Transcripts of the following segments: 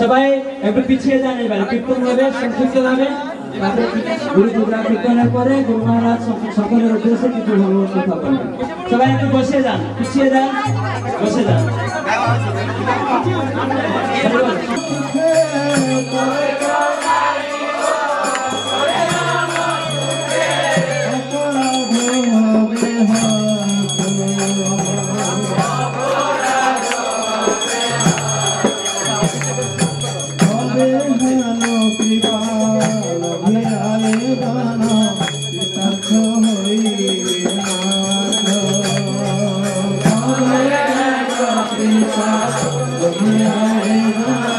সবাই একটু পিছিয়ে যান, এবারে কীর্তন হবে সংক্ষিপ্ত ভাবে, গুরু পূজা কীর্তনের পরে গুরু মহারাজ সকলের উদ্দেশ্যে কিছু ভগবত কথা বলবেন। সবাই একটু বসে যান, পিছিয়ে যান, বসে যান। Yeah.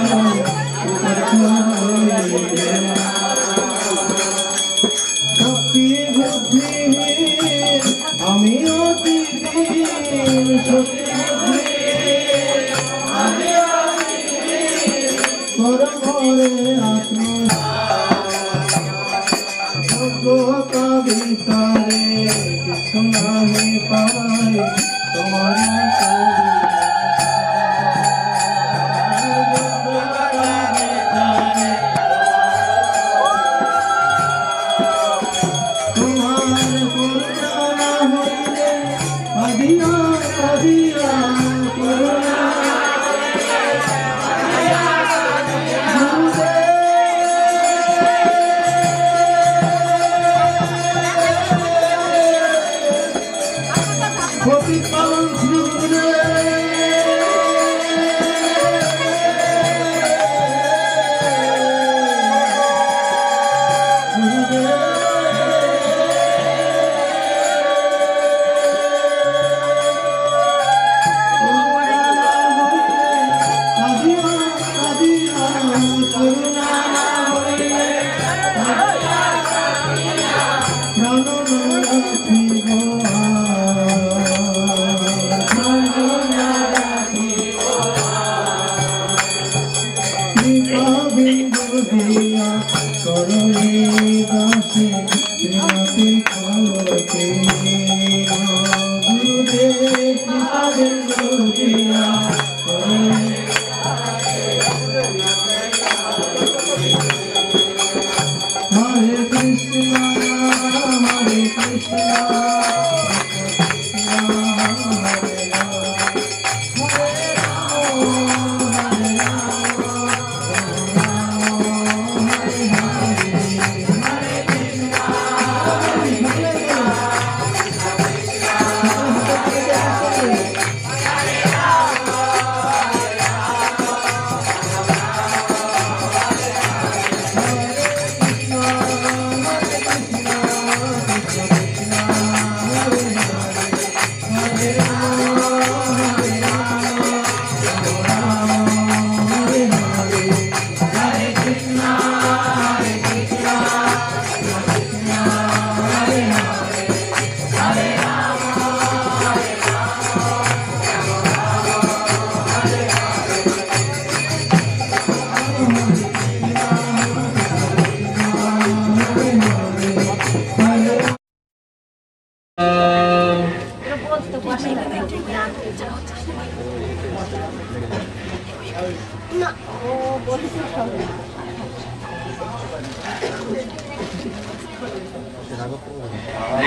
করে আত্ম কবিতারে কিছু নাহি পাই তোমার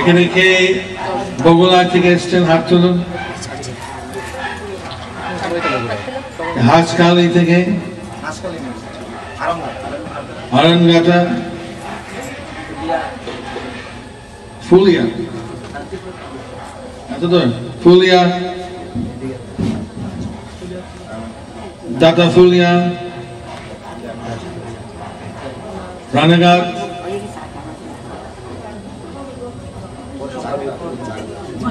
এখানে কে বগুড়া থেকে এসছেন হাত তুলুন। হাঁসখালি থেকে, আরনঘাটা, ফুলিয়া, এত তো ফুলিয়া, দাতা ফুলিয়া, রানাঘাট,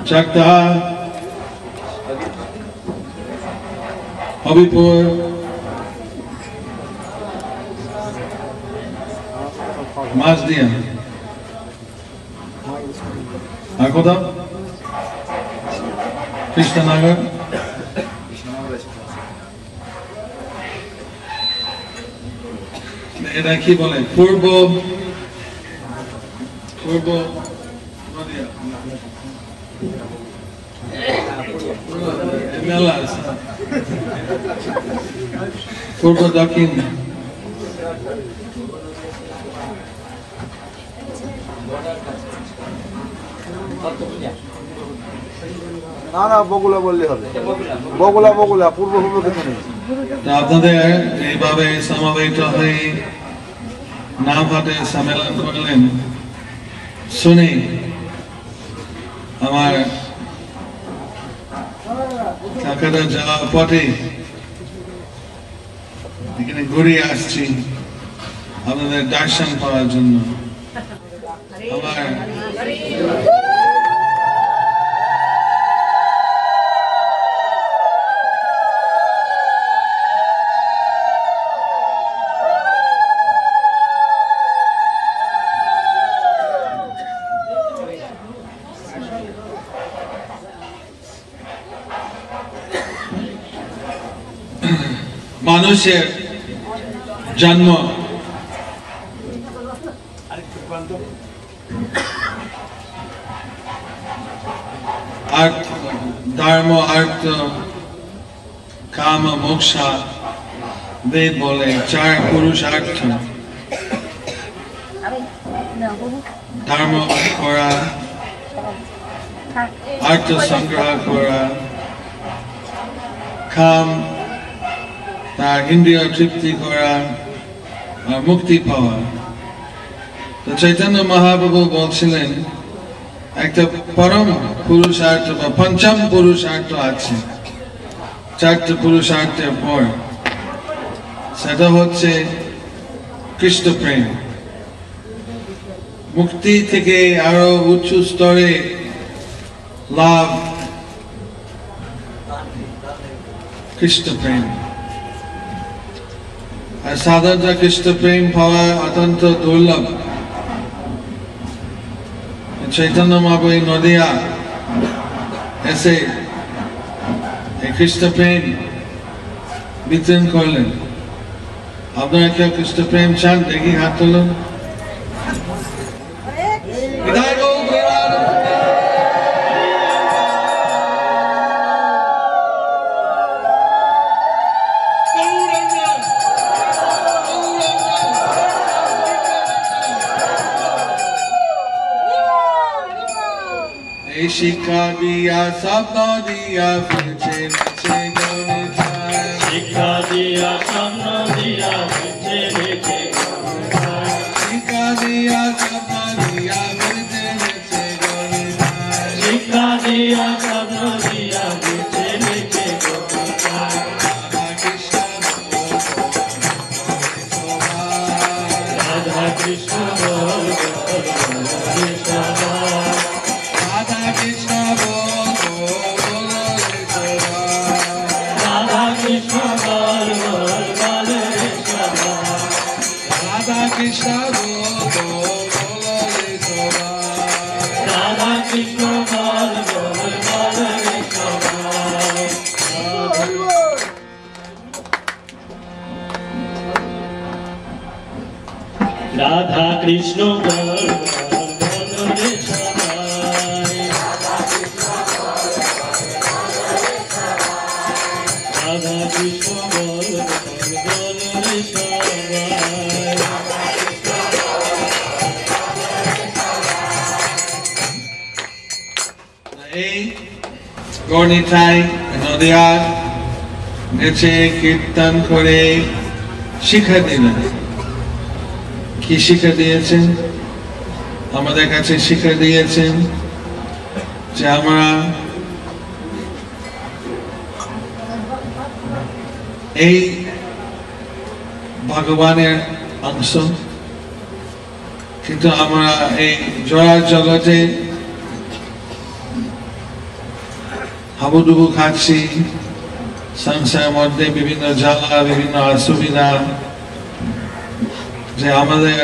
চাকদাহা, হবিপুর, মাঝদিয়া, আর কোথাও কৃষ্ণনগর, এটা কি বলে পূর্ব নদিয়া মেলা পূর্ব দক্ষিণ না না বগুলা বললে হবে বগুলা বগুলা পূর্ব পূর্ব কিছু নেই আপনাদের এইভাবে সমাবেত হয়ে নাম হাতে সম্মেলন করলেন শুনে আমার কাকাটা যাওয়ার পথে এখানে ঘুরে আসছি আপনাদের দর্শন পাওয়ার জন্য। আমার মানুষের জন্ম ধর্ম অর্থ কাম মোক্ষ বেদ বলে চার পুরুষার্থ ধর্ম করা অর্থ সংগ্রহ করা কাম তার ইন্দ্রিয় তৃপ্তি করা আর মুক্তি পাওয়া তো চৈতন্য মহাপ্রভু বলছিলেন একটা পরম পুরুষার্থ বা পঞ্চম পুরুষার্থ আছে চারটি পুরুষার্থের পর সেটা হচ্ছে কৃষ্ণ প্রেম মুক্তি থেকে আরো উচ্চ স্তরে লাভ কৃষ্ণ প্রেম আর সাধারণত কৃষ্ণ প্রেম পাওয়া অত্যন্ত দুর্লভ চৈতন্য মহাপ্রভু নদিয়া এসে এই কৃষ্ণ প্রেম বিতরণ করলেন আপনারা কেউ কৃষ্ণ প্রেম চান দেখি হাত তুলুন শিক্ষা দিয়া স্বপ্ন দিয়া ফিরছে নিচে গণিতায় শিক্ষা দিয়া স্বপ্ন দিয়া ফিরছে নিচে শিক্ষা দিয়া স্বপ্ন দিয়া ফিরছে নিচে গণিতায় শিক্ষা দিয়া স্বপ্ন দিয়া ফিরছে নিচে রাধা কৃষ্ণ বল Krishna Radha Krishna Bol Bol Radha Krishna Bol গণিতাই Nadia নেচে কীর্তন করে শিক্ষা দিলেন কি শিক্ষা দিয়েছেন আমাদের কাছে শিক্ষা দিয়েছেন যে আমরা এই ভগবানের অংশ কিন্তু আমরা এই জড় জগতে হাবুডুবু খাচ্ছি সংসারের মধ্যে বিভিন্ন জ্বালা বিভিন্ন অসুবিধা যে আমাদের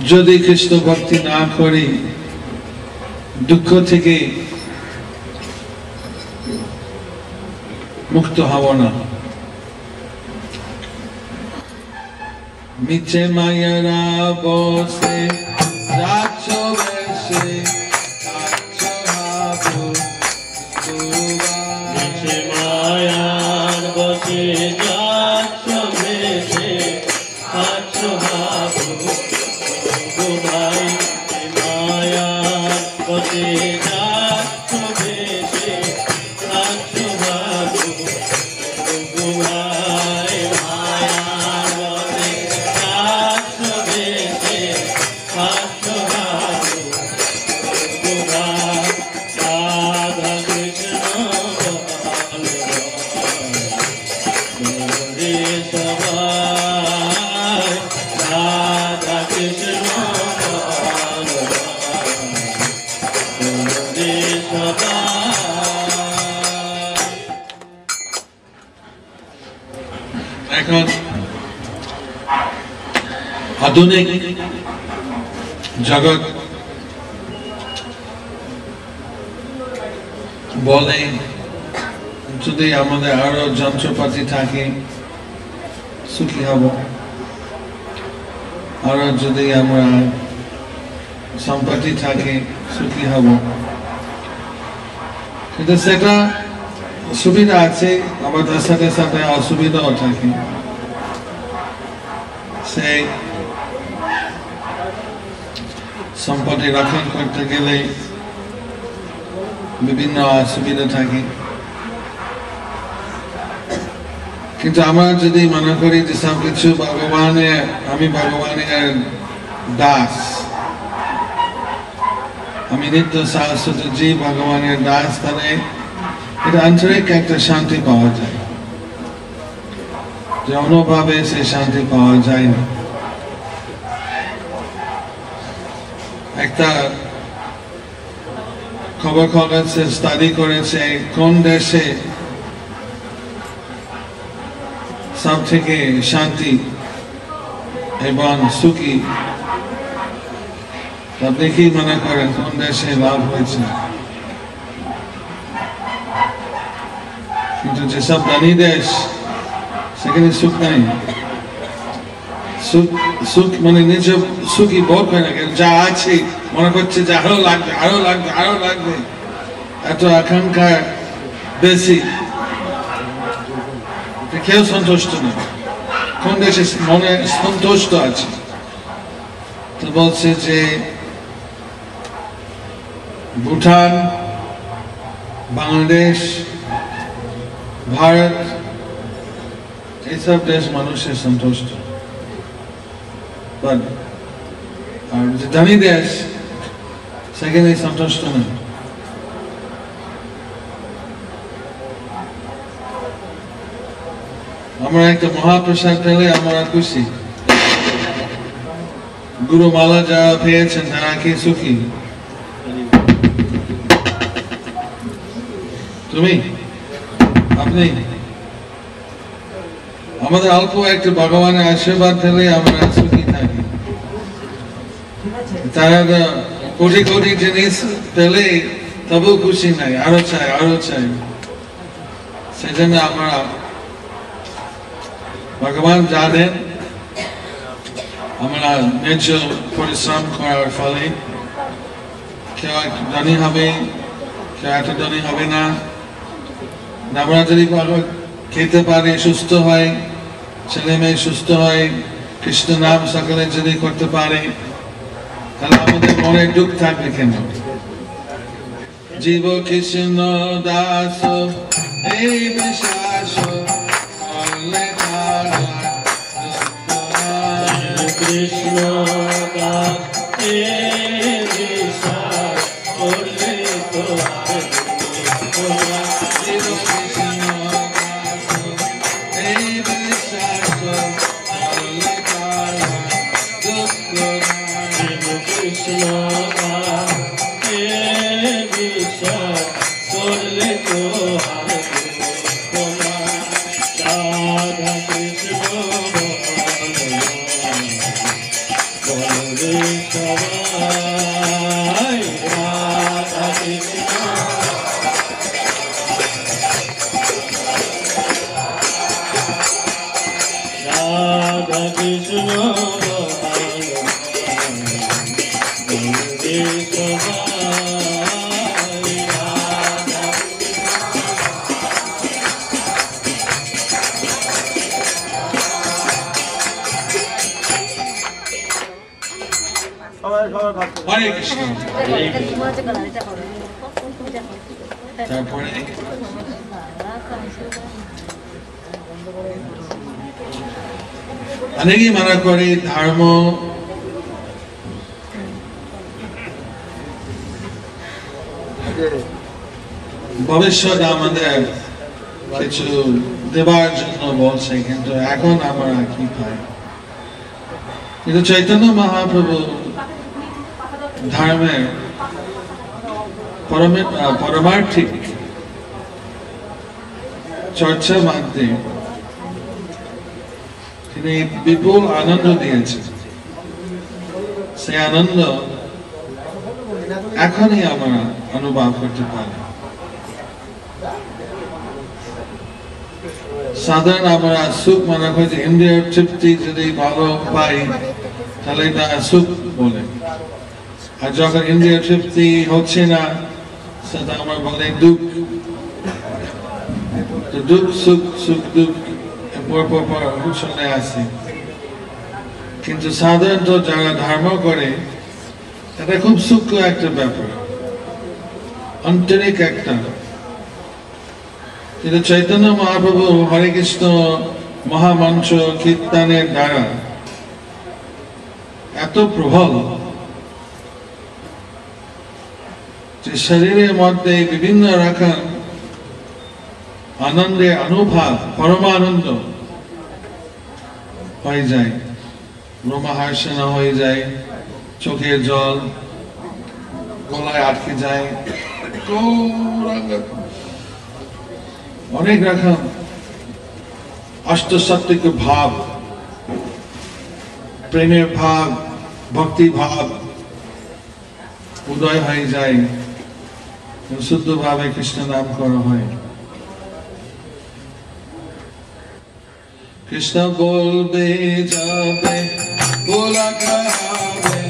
যদি কৃষ্ণ ভক্তি না করি দুঃখ থেকে মুক্ত হব না মিছে মায়েরা বসে যাচ্ছ বেশে এখন আধুনিক জগৎ বলে যদি আমাদের আরো যন্ত্রপাতি থাকে সুখী হব, আর যদি আমরা সম্পত্তি থাকে সুখী হব। কিন্তু সেটা সুবিধা আছে, আবার তার সাথে সাথে অসুবিধাও থাকে। সেই সম্পত্তি রক্ষণ করতে গেলে বিভিন্ন অসুবিধা থাকে। কিন্তু আমরা যদি মনে করি যে সবকিছু ভগবানের, আমি ভগবানের দাস, আমি নিত্য শাশ্বত জীব, ভগবানের দাস, তাহলে এটা আন্তরিক একটা শান্তি পাওয়া যায়, যে অন্যভাবে সে শান্তি পাওয়া যায় না। একটা খবর কাগজে স্টাডি করেছে কোন দেশে সব থেকে শান্তি এবং সুখী। আপনি কি মনে করেন কোন দেশে লাভ হয়েছে? কিন্তু যেসব ধনী দেশ সেখানে সুখ নাই। সুখ মানে নিজে সুখী বোধ করে না, যা আছে মনে করছে যে আরো লাগবে, আরো লাগবে, আরো লাগবে, এত আকাঙ্ক্ষা বেশি, কেউ সন্তুষ্ট নেই। কোন দেশে মনে সন্তুষ্ট আছে? তো বলছে যে ভুটান, বাংলাদেশ, ভারত, এইসব দেশ মানুষের সন্তুষ্ট। আর যে ধনী দেশ সেখানে সন্তুষ্ট নেই। আমরা একটা মহাপ্রসাদ পেলে আমরা খুশি। গুরুমালা যারা পেয়েছেন তারা কি সুখী? তুমি, আপনি? আমাদের অল্প একটু ভগবানের আশীর্বাদ পেলে আমরা সুখী থাকি। তারা কোটি কোটি জিনিস পেলে তবু খুশি নাই, আরো চাই, আরো চাই। সেজন্য আমরা ভগবান জানেন আমরা নিজ পরিশ্রম করার ফলে কেউ একটু ধনী হবে, কেউ এত ধনী হবে না। আমরা যদি খেতে পারি, সুস্থ হয়, ছেলে মেয়ে সুস্থ হয়, কৃষ্ণ নাম সকালে যদি করতে পারে, তাহলে আমাদের মনে দুঃখ থাকবে কেন? জীব কৃষ্ণ দাস এই বিশ্বাস কৃষ্ণ দাস বিশ্বাস করলে তো হরে কৃষ্ণ। তারপরে অনেকেই মনে করে ধর্ম ভবিষ্যৎ আমাদের কিছু দেবার জন্য বলছে, কিন্তু এখন আমরা কি পাই? কিন্তু চৈতন্য মহাপ্রভু ধর্মের পারমার্থিক চর্চার মাধ্যমে তিনি বিপুল আনন্দ দিয়েছেন। সেই আনন্দ এখনই আমরা অনুভব করতে পারি। সাধারণ আমরা সুখ মনে করি যে ইন্দ্রিয় তৃপ্তি যদি ভালো পাই তাহলে এটা সুখ বলে, আর যখন ইন্দ্রিয় তৃপ্তি হচ্ছে না সেটা আমরা বলে দুঃখ। তো দুঃখ সুখ সুখ দুঃখ পর চলে আসে। কিন্তু সাধারণত যারা ধর্ম করে এটা খুব সূক্ষ্ম একটা ব্যাপার, আন্তরিক একটা। কিন্তু চৈতন্য মহাপ্রভু হরে কৃষ্ণ মহামন্ত্র কীর্তনের দ্বারা এত প্রবল যে শরীরের মধ্যে বিভিন্ন রকম আনন্দের অনুভব, পরমানন্দ হয়ে যায়, রোমহর্ষণ হয়ে যায়, চোখের জল গলায় আটকে যায়, অনেক রকম অষ্টসাত্ত্বিক ভাব, প্রেমের ভাব, ভক্তি ভাব উদয় হয়ে যায়, শুদ্ধ ভাবে কৃষ্ণ নাম করা হয়। কৃষ্ণ বলবে যাবে बोला कहावे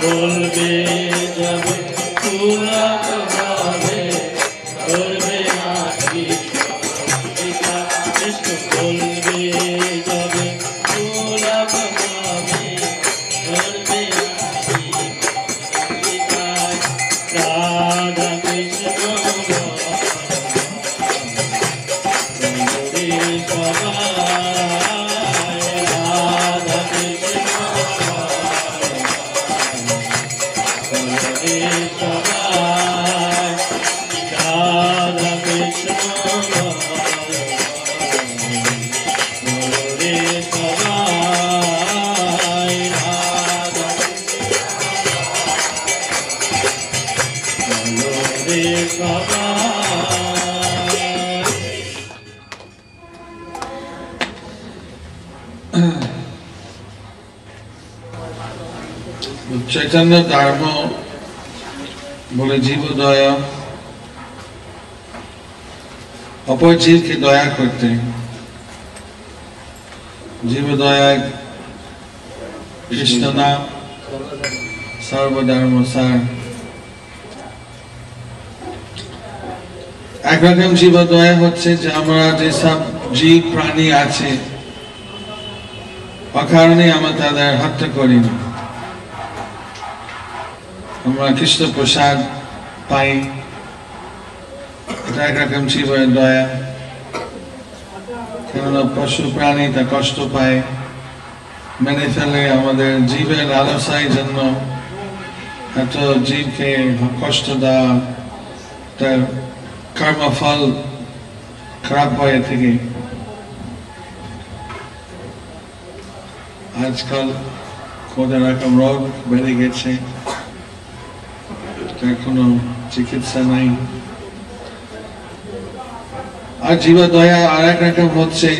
बोलबे जब पूरा कहावे बोलबे आखी कृष्ण बोलबे जब पूरा कहावे बोलबे आखी राधा कृष्ण चैतन्य धर्म बोले जीव दया, अपर जीव की दया करते, जीव दया कृष्ण नाम सर्वधर्म सार। एक रकम जीव दया होच्छे जे आमरा जे सब जीव प्राणी आछे अकारणे आमरा तादेर हत्या करी ना, আমরা কৃষ্ণ প্রসাদ পাই, এটা একরকম জীবের দয়া। কেননা পশু প্রাণী তা কষ্ট পায়, মেনে ফেলে, আমাদের জীবের লালসার জন্য এত জীবকে কষ্ট দেওয়া, তার কর্মফল খারাপ হয়ে থেকে আজকাল কত রকম রোগ বেড়ে গেছে, কোনো চিকিৎসা নাই। আর জীব দয়া আর এক রকম হচ্ছে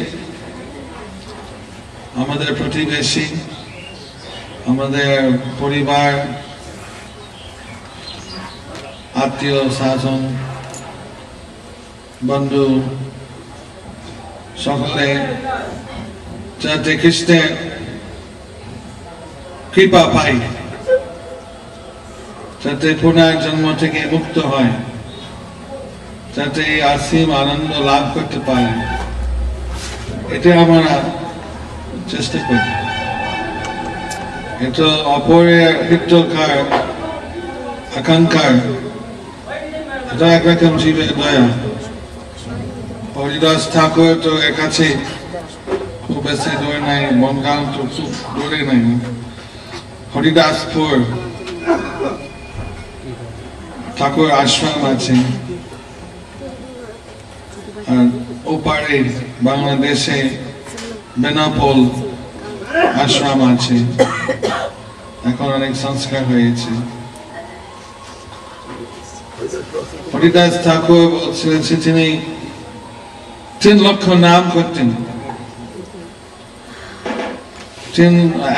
আমাদের প্রতিবেশী, আমাদের পরিবার, আত্মীয় স্বজন, বন্ধু সকলে যাতে কৃষ্ণের কৃপা পাই, যাতে পুনর্জন্ম থেকে মুক্ত হয়, যাতে অসীম আনন্দ লাভ করতে পারে, এটা আমরা চেষ্টা করি। এটা অপরের হিতকার আকাঙ্ক্ষার, এটা একরকম জীবের দয়া। হরিদাস ঠাকুর তো এর কাছে খুব বেশি দূরে নাই, বনগাঁও তো খুব দূরে নাই, হরিদাসপুর ঠাকুর আশ্রম আছে, আর ওপারে বাংলাদেশে বেনাপোল আশ্রম আছে, এখন অনেক সংস্কার হয়েছে। হরিদাস ঠাকুর বলছিলেন তিনি 3 লক্ষ নাম করতেন,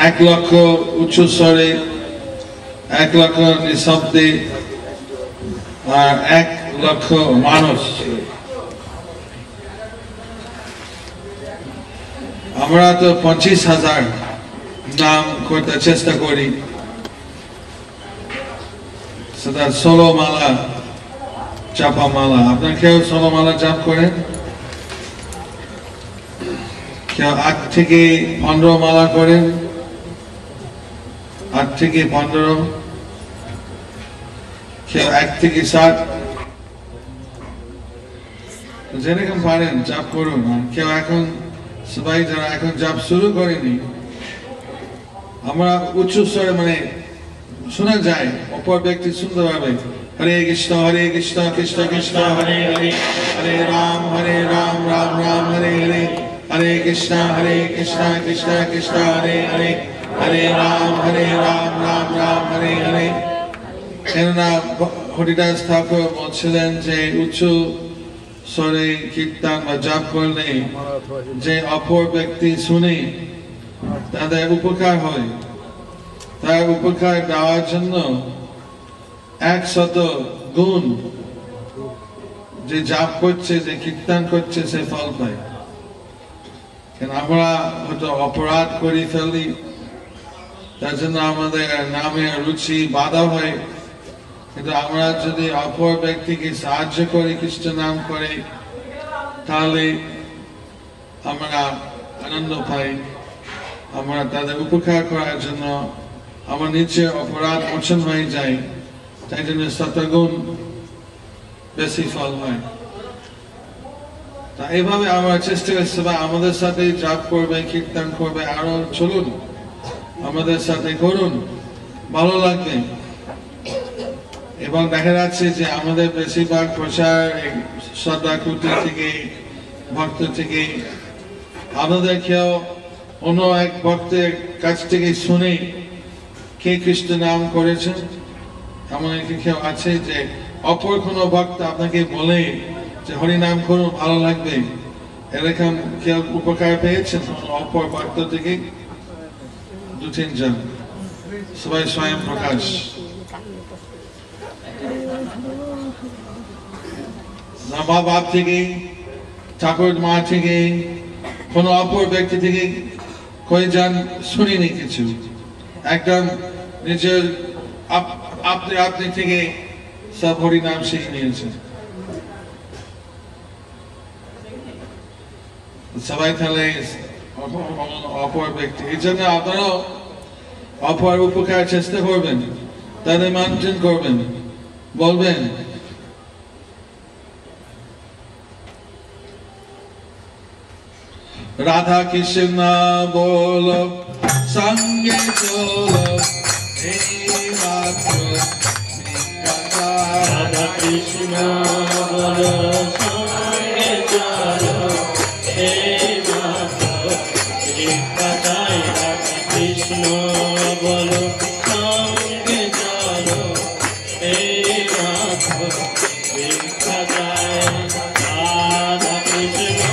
1 লক্ষ উচ্চ স্বরে, 1 লক্ষ নিঃশব্দে, আর 1 লক্ষ মানুষ। আমরা তো 25,000 নাম করতে চেষ্টা করি, সেটা 16 মালা চাপা মালা। আপনার কেউ 16 মালা জাপ করেন? কেউ 8 থেকে 15 মালা করেন? 8 থেকে 15? কেউ 1 থেকে 7? যেরকম পারেন জাপ করুন। কেউ এখন সবাই যারা এখন জাপ শুরু করেনি, আমরা উচ্চ স্বরে মানে শোনা যায়, অপর ব্যক্তি সুন্দরভাবে হরে কৃষ্ণ কৃষ্ণ কৃষ্ণ হরে হরে, হরে রাম রাম রাম হরে হরে, হরে কৃষ্ণ কৃষ্ণ কৃষ্ণ হরে হরে, হরে রাম রাম রাম হরে হরে। কেননা হরিদাস ঠাকুর বলছিলেন যে উচ্চ স্বরে কীর্তন বা জাপ করলে যে অপর ব্যক্তি শুনে তাদের উপকার হয়, তার উপকার দেওয়ার জন্য 100 গুণ যে জাপ করছে, যে কীর্তন করছে, সে ফল পায়। কেন আমরা হয়তো অপরাধ করে ফেলি, তার জন্য আমাদের নামের রুচি বাধা হয়। কিন্তু আমরা যদি অপর ব্যক্তিকে সাহায্য করি কৃষ্ণ নাম করে, তাহলে আমরা আনন্দ পাই। আমরা তাদের উপকার করার জন্য আমার নিজের অপরাধ মোচন হয়ে যায়, তাই জন্য 7 গুণ বেশি ফল হয়। তা এইভাবে আমরা চেষ্টা করছি বা আমাদের সাথে জাপ করবে, কীর্তন করবে, আরো চলুন, আমাদের সাথে করুন, ভালো লাগবে। এবং দেখা যাচ্ছে যে আমাদের বেশিরভাগ প্রচার শ্রদ্ধা কুটির থেকে, ভক্ত থেকে। আমাদের কেউ অন্য এক ভক্তের কাছ থেকে শুনে কে কৃষ্ণ নাম করেছেন, এমন একটি কেউ আছে যে অপর কোনো ভক্ত আপনাকে বলে যে হরি নাম করুন, ভালো লাগবে, এরকম কেউ উপকার পেয়েছেন অপর ভক্ত থেকে? 2-3 জন, সবাই স্বয়ং প্রকাশ। মা বাপ থেকে, ঠাকুর মা থেকে, কোন অপর ব্যক্তি থেকে কয়েকজন শুনিনি কিছু, একদম নিজের আপনি থেকে সব হরি নাম শিখে নিয়েছে। সবাই তাহলে অপর ব্যক্তি। এই জন্য আপনারাও অপর উপকার চেষ্টা করবেন, তাদের মানচিন করবেন, বলবেন রাধা কৃষ্ণ বলো সঙ্গে চলো, রাধা কৃষ্ণ বলো সঙ্গে চলো, হে মাধব শিখাতায়। রাধা কৃষ্ণ বলো সঙ্গে চলো, হে মাধব শিখাতায়। রাধা কৃষ্ণ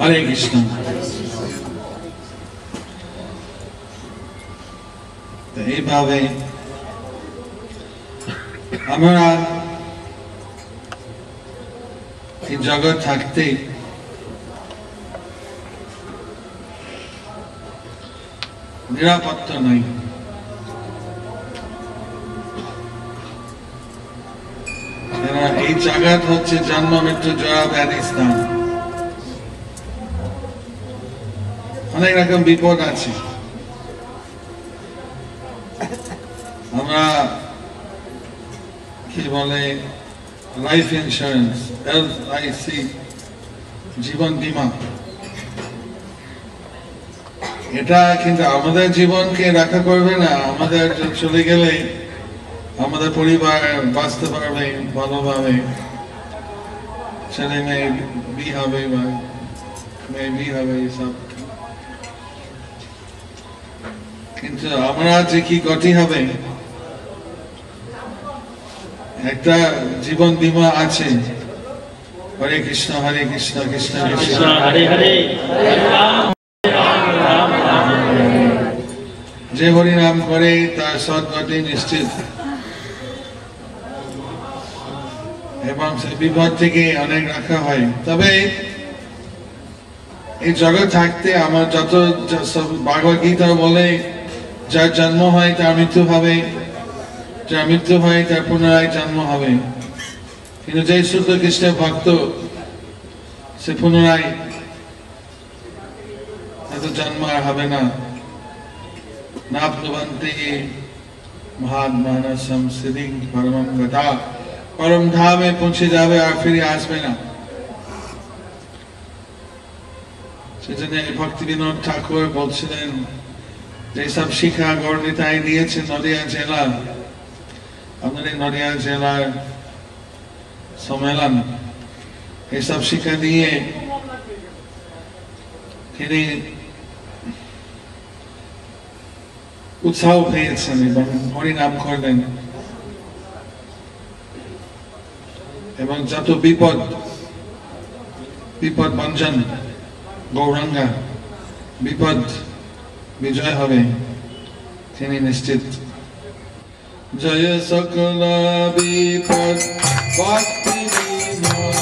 হরে কৃষ্ণ। এইভাবে আমরা এই জগৎ থাকতে নিরাপত্তা নাই। এই জগৎ হচ্ছে জন্ম মৃত্যু জরা ব্যাধি স্থান। অনেক রকম বিপদ আছে। আমরা কি বলে লাইফ ইন্স্যুরেন্স, LIC, জীবন বীমা, এটা কিন্তু আমাদের জীবনকে রক্ষা করবে না। আমাদের চলে গেলে আমাদের পরিবার বাঁচতে পারবে ভালোভাবে, ছেলে মেয়ে বিয়ে হবে বা মেয়ে বিয়ে হবে, সব। কিন্তু কিন্তু আমরা যে কি গতি হবে, একটা জীবন বীমা আছে, হরে কৃষ্ণ কৃষ্ণ কৃষ্ণ হরে হরে, যে হরি নাম করে তার সদ্গতি নিশ্চিত, এবং সেই বিপদ থেকে অনেক রাখা হয়। তবে এই জগৎ থাকতে আমার যত ভাগবত গীতা বলে, যার জন্ম হয় তার মৃত্যু হবে, যার মৃত্যু হয় তার পুনরায় জন্ম হবে। কিন্তু যে শুদ্ধ কৃষ্ণের ভক্ত, সে পুনরায় এত জন্ম আর হবে না। নাপ্নুবন্তি মহাত্মানসম সিদ্ধিং পরমং গতা, পরম ধামে পৌঁছে যাবে আর ফিরে আসবে না। সেজন্য ভক্তি বিনোদ ঠাকুর বলছিলেন, যেসব শিক্ষা গৌরনীতাই দিয়েছে নদিয়া জেলা, আমাদের নদিয়া জেলার সম্মেলন, এইসব শিক্ষা দিয়ে তিনি উৎসাহ পেয়েছেন এবং হরিনাম করলেন, এবং যত বিপদ ভঞ্জন গৌরাঙ্গা বিপদ বিজয় হবে তিনি নিশ্চিত। জয় সকল বিপদ ভক্তি বিনোদ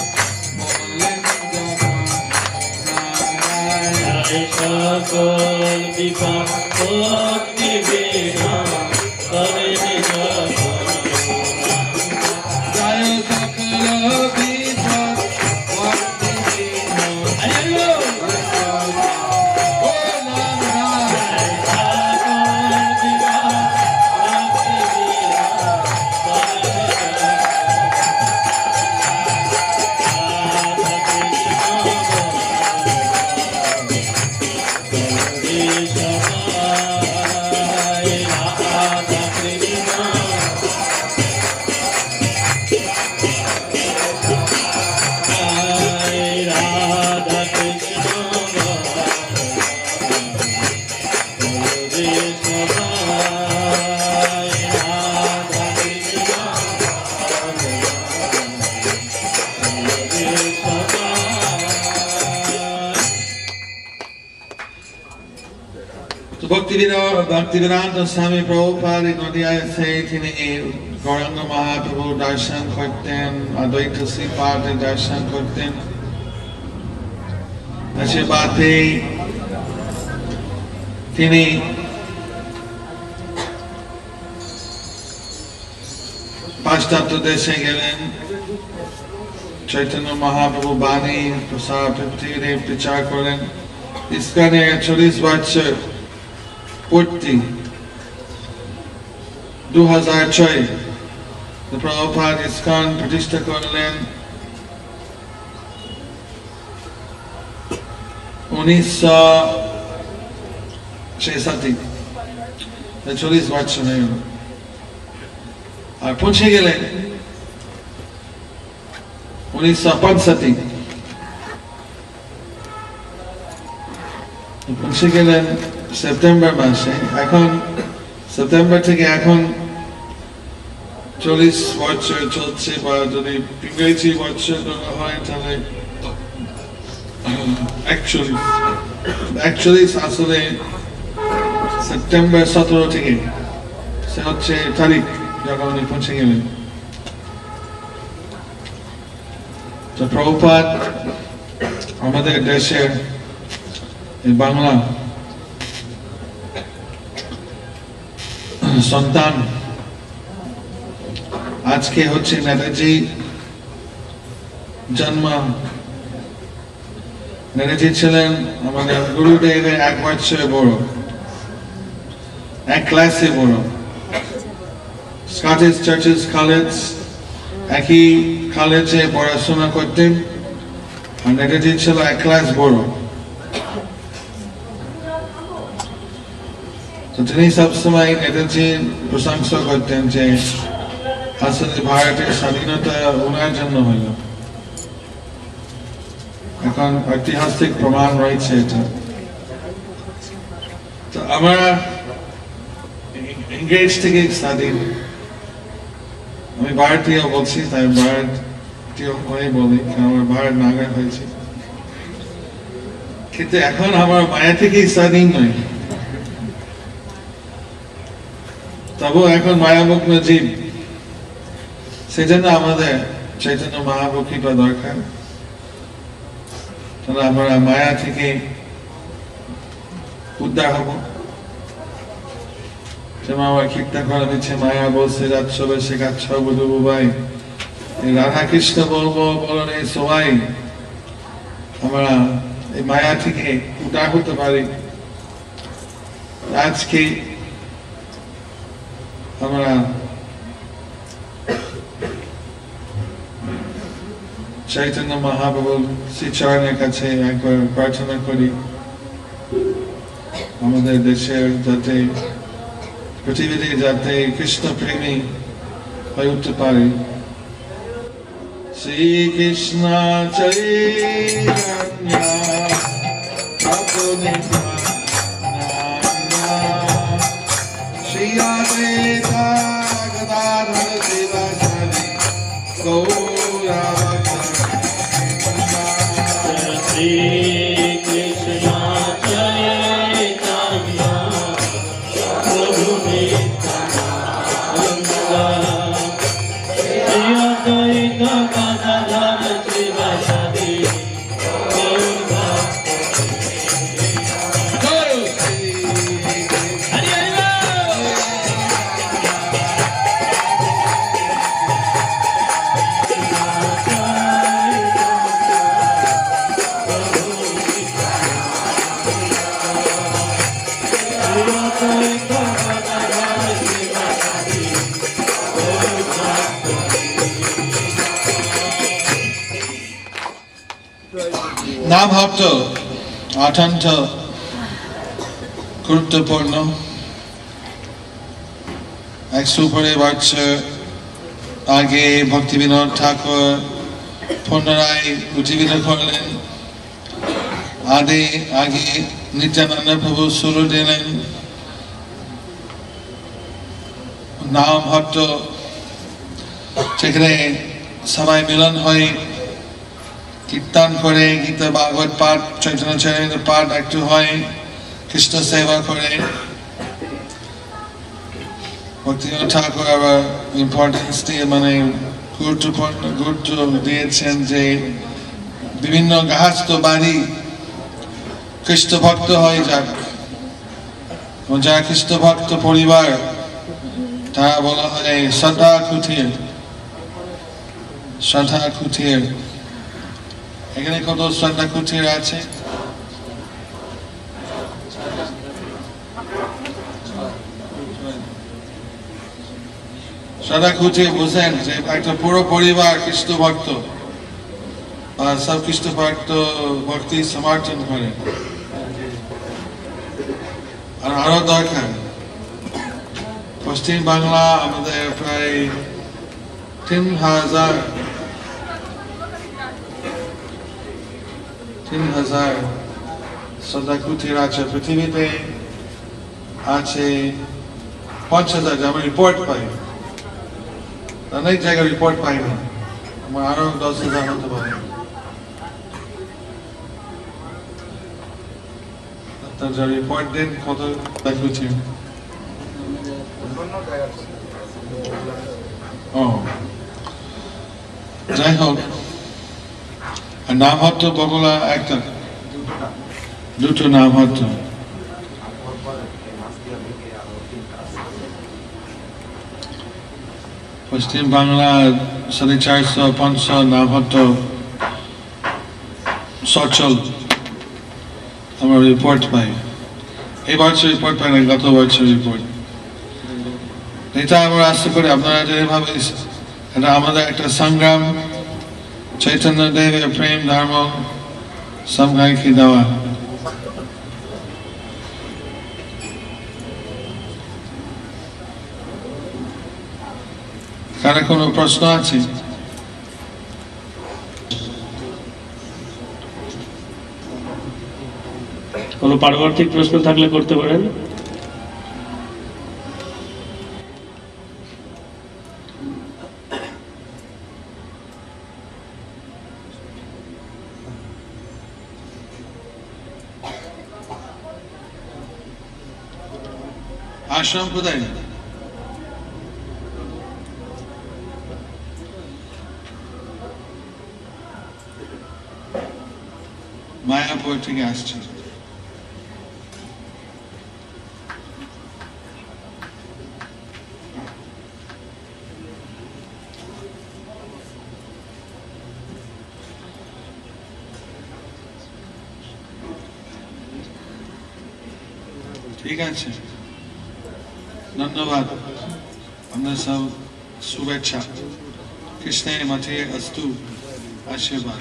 বলেন জয় সকল বিপদ ভক্তি বিনোদ বলেন জয় সকল বিপদ ভক্তি বিনোদ भक्तिवेदांत स्वामी प्रभुपाद नदियाय से তিনি গৌরাঙ্গ মহাপ্রভু দর্শন করতেন, অদ্বৈত শ্রীপাদ দর্শন করতেন। আশীর্বাদে তিনি পাশ্চাত্য দেশে গেলেন, চৈতন্য মহাপ্রভু বাণী প্রসার প্রচার করেন। ইস্কনে 40 বছর পূর্তি 2006 প্রভুপাদ ইস্কন প্রতিষ্ঠা করলেন। 1966 40 বছর হয়ে গেল। আর পৌঁছে গেলেন 1965 পৌঁছে গেলেন সেপ্টেম্বর মাসে। এখন সেপ্টেম্বর থেকে এখন 40 বছর চলছে, বা যদি ইংরেজি বছর হয় তাহলে 41 আসলে সেপ্টেম্বর 17 থেকে সে হচ্ছে তারিখ যখন উনি পৌঁছে গেলেন। তো প্রভুপাদ আমাদের দেশের বাংলা সন্তান। আজকে হচ্ছে নেতাজি জন্ম। নেতাজি ছিলেন আমাদের গুরুদেবের 1 বছর বড়, 1 ক্লাসে বড়। স্কটিশ চার্চেস কলেজ, একই কলেজে পড়াশোনা করতেন, আর নেতাজি ছিল 1 ক্লাস বড়। তো তিনি সবসময় নেতাজির প্রশংসা করতেন যে আসলে ভারতের স্বাধীনতা ওনার জন্য হইল। এখন ঐতিহাসিক প্রমাণ রয়েছে এটা। তো আমরা ইংরেজ থেকে স্বাধীন। আমি ভারতীয় বলছি, তাই ভারতীয় হয়ে বলি, কারণ আমার ভারত নাগরিক হয়েছে। কিন্তু এখন আমার মায়া থেকে স্বাধীন নয়, তবু এখন মায়ামগ্ন জীব। সেজন্য আমাদের চৈতন্য মহাপ্রভু কৃপা দরকার। তাহলে আমরা মায়া থেকে উদ্ধার হব। যেমন আমার কীর্তন করা দিচ্ছে, মায়া বলছে যাচ্ছ বেশে গাচ্ছ বলবো ভাই, রাধা কৃষ্ণ বলবো বলনে সবাই। আমরা এই মায়া থেকে উদ্ধার হতে পারি। আজকে আমরা চৈতন্য মহাপ্রভুর শ্রীচরণের কাছে একবার প্রার্থনা করি, আমাদের দেশের যাতে পৃথিবীতে যাতে কৃষ্ণ প্রেমী হয়ে উঠতে পারে। শ্রীকৃষ্ণ চৈতন্য প্রভু নিত্যানন্দ শ্রী অদ্বৈত Gadadhar শিবাসাদি Gaura Shri Krishna Chaitanya Prabhu Nityananda Shri Advaita Gadadhar Srivasadi Gaura Hari Hari নাম হট্ট অত্যন্ত গুরুত্বপূর্ণ। 100 বছর আগে ভক্তিবিনোদ ঠাকুর পুনরায় উজ্জীবিত করলেন। আগে নিত্যানন্দ প্রভু শুরু দিলেন। নাম হট্ট, সেখানে সবাই মিলন হয়, কীর্তন করে, গীতা ভাগবত পাঠ, চৈতন্য চরিতামৃত পাঠ একটু হয়, কৃষ্ণ সেবা করে। ভক্তিবিনোদ ঠাকুর আবার ইম্পর্টেন্স দিয়ে মানে গুরুত্ব দিয়েছেন যে বিভিন্ন গাহস্থ বাড়ি কৃষ্ণ ভক্ত হয়ে যাক। যারা কৃষ্ণ ভক্ত পরিবার তারা বলা হয় শ্রদ্ধা কুঠির। শ্রদ্ধা কুঠির, এখানে কত শ্রদ্ধা কুঠির আছে? শ্রদ্ধা কুঠির বুঝেন যে একটা পুরো পরিবার কৃষ্ণ ভক্ত, আর সব কৃষ্ণ ভক্ত ভক্তি সমর্থন করে। আর আরো দরকার, পশ্চিম বাংলা আমাদের প্রায় 3000 শ্রদ্ধা কুঠির আছে। পৃথিবীতে আছে 5000, আমরা রিপোর্ট পাই, অনেক জায়গায় রিপোর্ট পাই না। আমার আরো 10,000 হতে পারে। আপনার রিপোর্ট দেন কত কুঠির? যাই হোক, নাম হট্ট বগুলা একটা, দুটো নাম হট্ট। পশ্চিম বাংলার 450-500 নাম হট্ট সচল আমরা রিপোর্ট পাই। এই বছর রিপোর্ট পাই না, গত বছর রিপোর্ট। এটা আমরা আশা করি আপনারা যেভাবে, এটা আমাদের একটা সংগ্রাম, চৈতন্য দেবের প্রেম ধর্ম সবাইকে দেওয়া। কারো কোনো প্রশ্ন আছে? কোনো পারমার্থিক প্রশ্ন থাকলে করতে পারেন। আশ্রম কোথায়? মায়াপুর থেকে আসছে। ঠিক আছে, ধন্যবাদ। আমরা সব শুভেচ্ছা। কৃষ্ণের মাঠে অস্তু, আশীর্বাদ।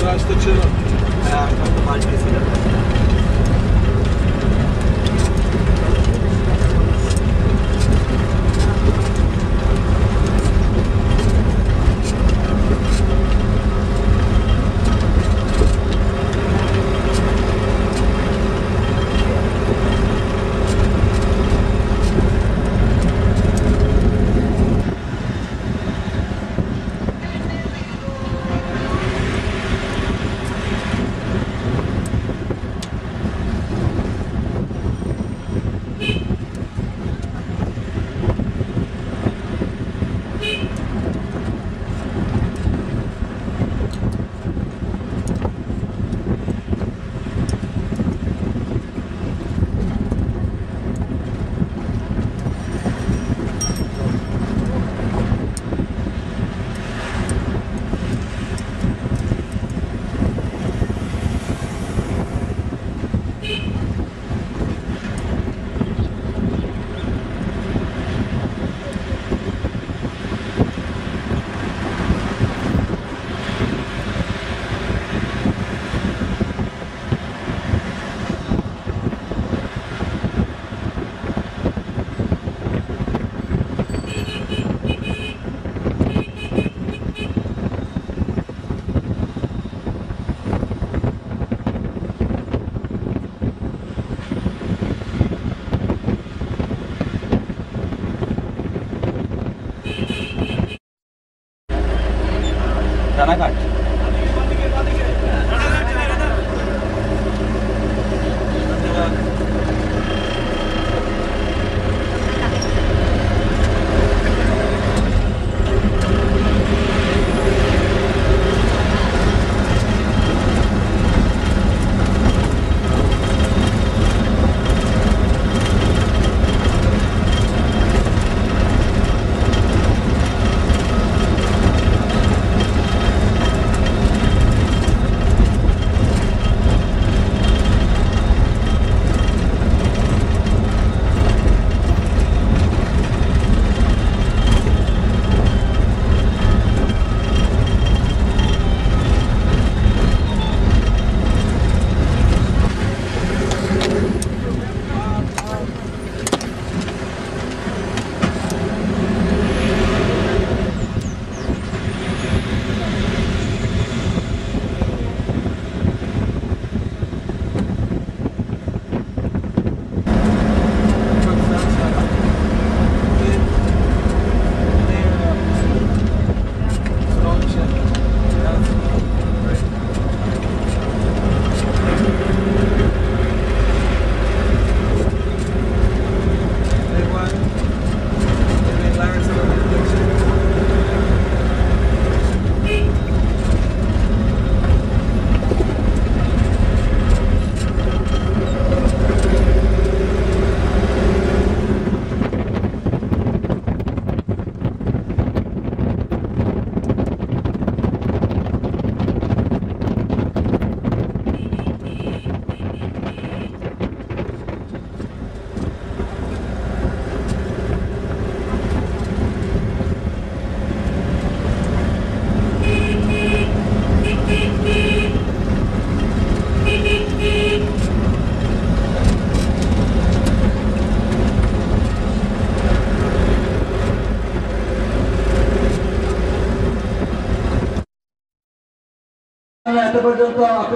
রাস্তা ছিল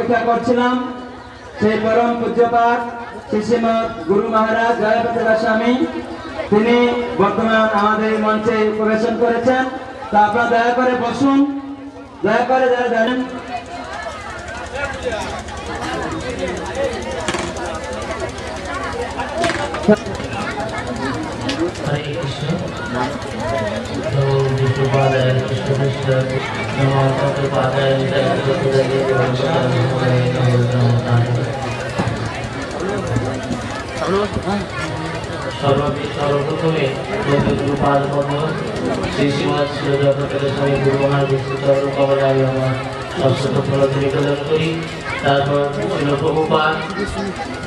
অপেক্ষা করছিলাম সেই পরম পূজ্যপাঠ শ্রীমৎ গুরু মহারাজ জয়পতি গোস্বামী তিনি বর্তমান আমাদের মঞ্চে প্রবেশন করেছেন। তো আপনারা দয়া করে বসুন, দয়া করে যারা জানেন हरे कृष्ण तो विष्णुपादाय कृष्ण कृष्ण नमो पादाय सर्वप्रथमे गुरुपाद पद्म श्री श्रीमद श्री गुरु महाराज चरण कमलाय षष्ठ फलति निवेदन करी তারপর ছিল প্রভুপাদ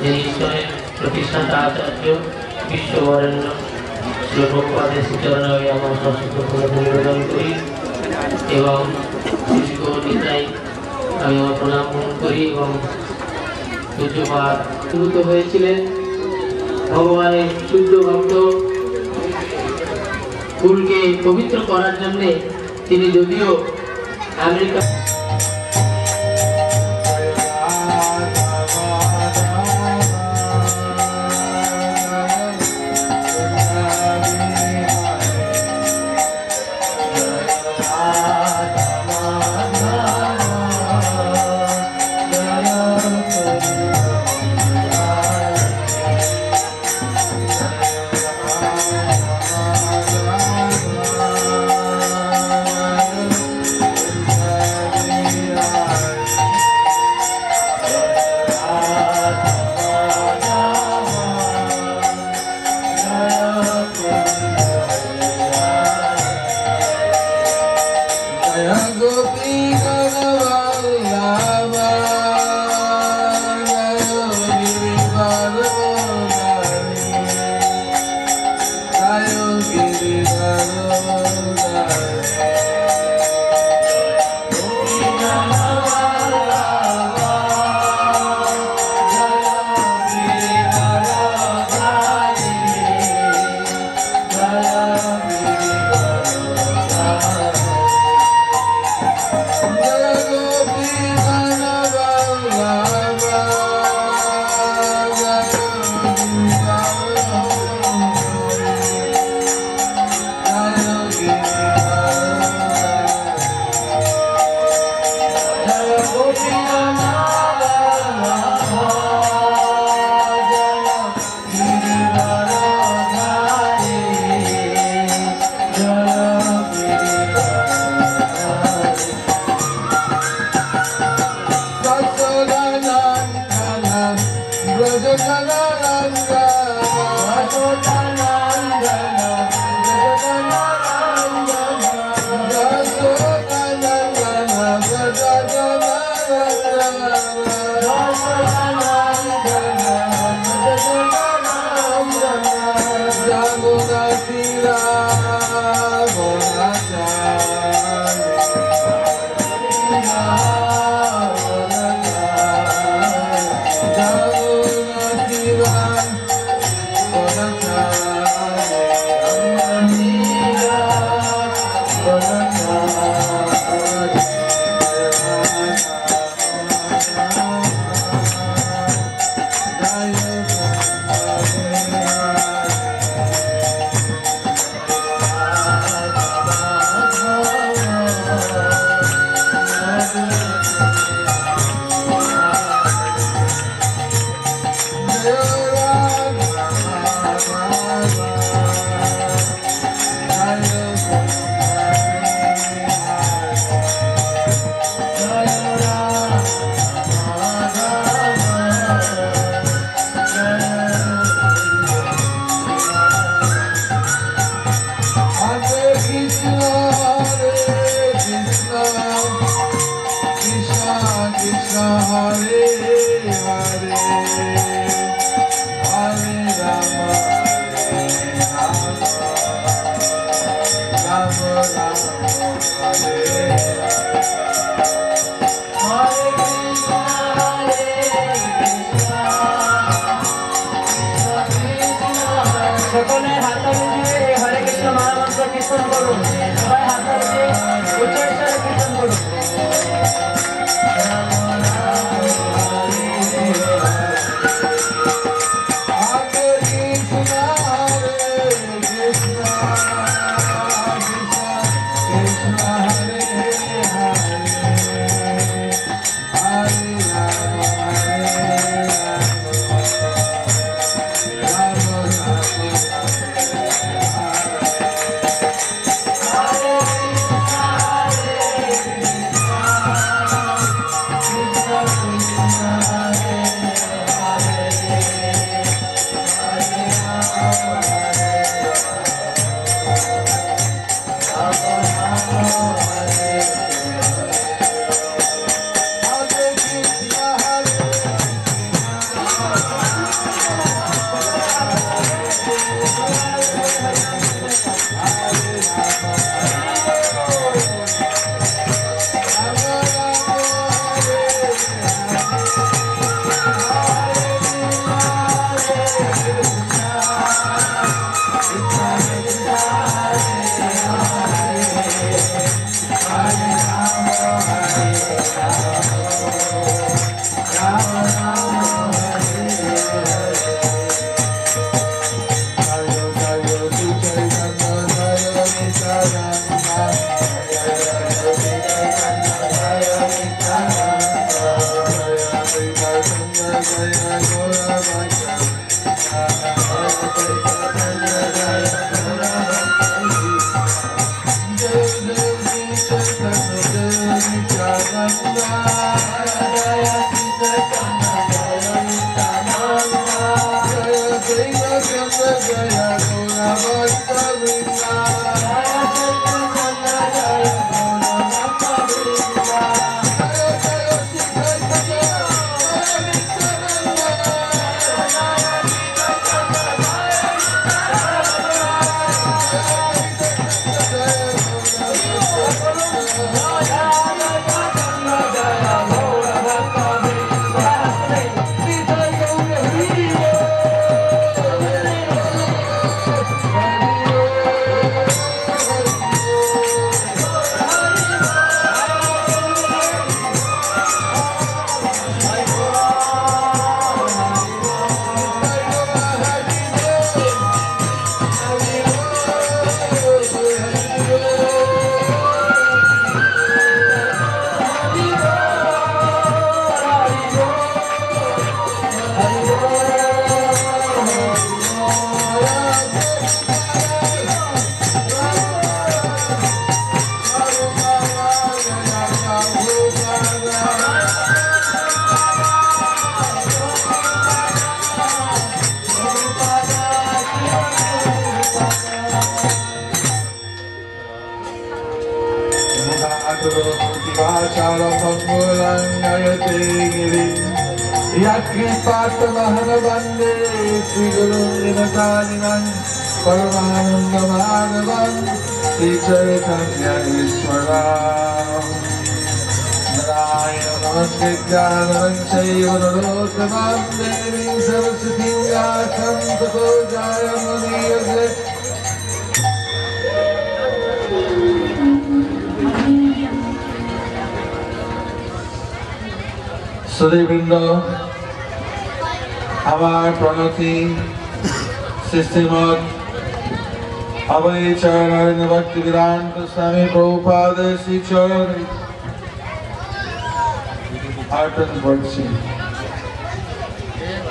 যিনি ঈশ্বরের প্রতিষ্ঠাতা আচার্য বিশ্ববরেণ্য শ্রী প্রভুপাদের শ্রীচরণে আমার ষষ্ঠ ফলতি নিবেদন করি এবং শ্রী গৌরীতাই আমি আমার প্রণাম গ্রহণ করি এবং পূজ্যপাদ উদ্ভূত হয়েছিলেন ভগবানের শুদ্ধ ভক্ত কুলকে পবিত্র করার জন্য তিনি যদিও আমেরিকা সকলে হাত মিলিয়ে হরে কৃষ্ণ মহামন্ত্র কীর্তন করুন। সবাই হাত মিলিয়ে উচ্চ স্বরে কীর্তন করুন। Vande Sri Guru Dinakalinam Paramanandamagadam Sri Chaitanya Ishwaram Narayana Namaskritya Naranchaiva Narottamam Devim Saraswatim Vyasam Tato Jayamuni Sudhibrinda আমার প্রণতি শ্রীমৎ অভয় চরণ ভক্তি বেদান্ত স্বামী প্রভুপাদ শ্রী চরণে অর্পণ করছি।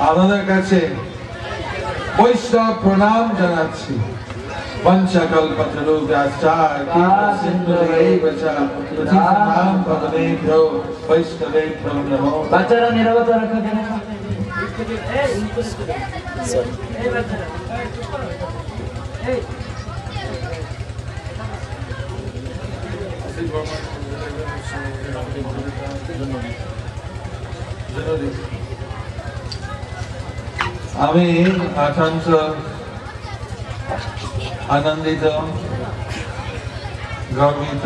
আপনাদের কাছে বৈষ্ণব প্রণাম জানাচ্ছি। পঞ্চকল্পতরুভ্যশ্চ সিন্ধুভৈব চ পতিতানাং পাবনেভ্যো বৈষ্ণবেভ্যো নমো। বাচ্চারা নিরবতা রাখা কেন? আমি অত্যন্ত আনন্দিত গর্বিত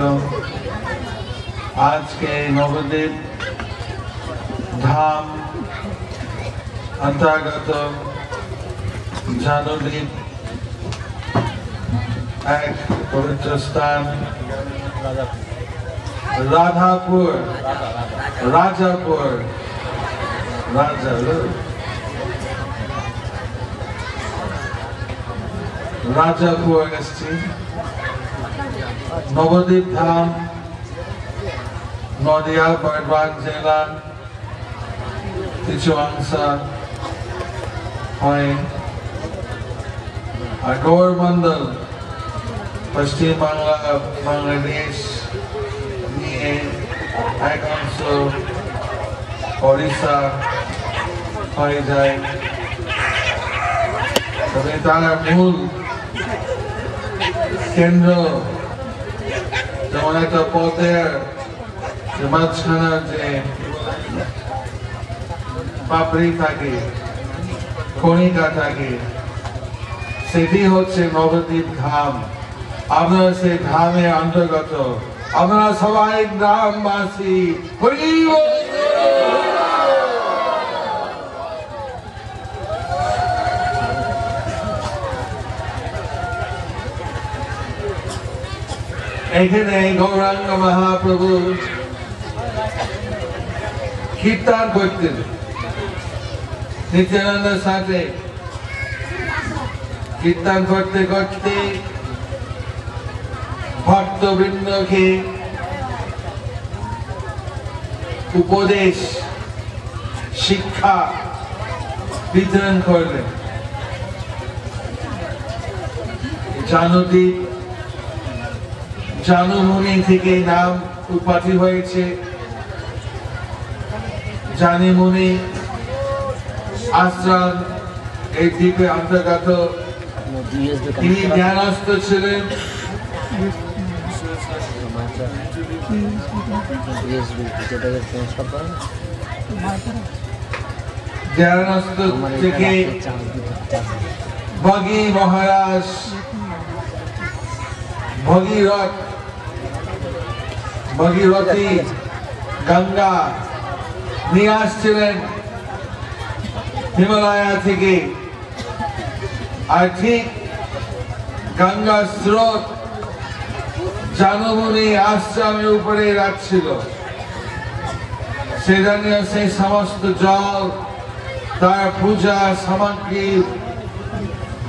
আজকে নবদ্বীপ ধাম अंतर्गत जानद्वीप एक पवित्र स्थान राजापुर नवद्वीप धाम नदिया बर्धमान जिला কিছু অংশ হয় আর গৌরমন্ডল পশ্চিম বাংলা বাংলাদেশ নিয়ে এক অংশ ওড়িশা হয়ে যায়, তবে তার মূল কেন্দ্র যেমন একটা পথের মাঝখানে যে পাপড়ি থাকে, কণিকা থাকে, সেটি হচ্ছে নবদ্বীপ ধাম। আপনারা সেই ধামের অন্তর্গত, আপনারা সবাই গ্রামবাসী। হরি বল। এখানে গৌরাঙ্গ মহাপ্রভু কীর্তন করতেন নিত্যানন্দের সাথে। কীর্তন করতে করতে ভক্তবৃন্দকে উপদেশ শিক্ষা বিতরণ করলেন। জানুদ্বীপ, জানুমুনি থেকে নাম উৎপত্তি হয়েছে। জানিমুনি আশ্রম এই দ্বীপের অন্তর্গত। তিনি জ্ঞানস্থ ছিলেন। জ্ঞানস্থ থেকে ভগী মহারাজ ভগীরথী গঙ্গা নিয়ে আসছিলেন হিমালয়া থেকে। আর ঠিক গঙ্গা স্রোত জানুমুনি আশ্রমের উপরে রাখছিল। সেজন্য সেই সমস্ত জল তার পূজা সামগ্রী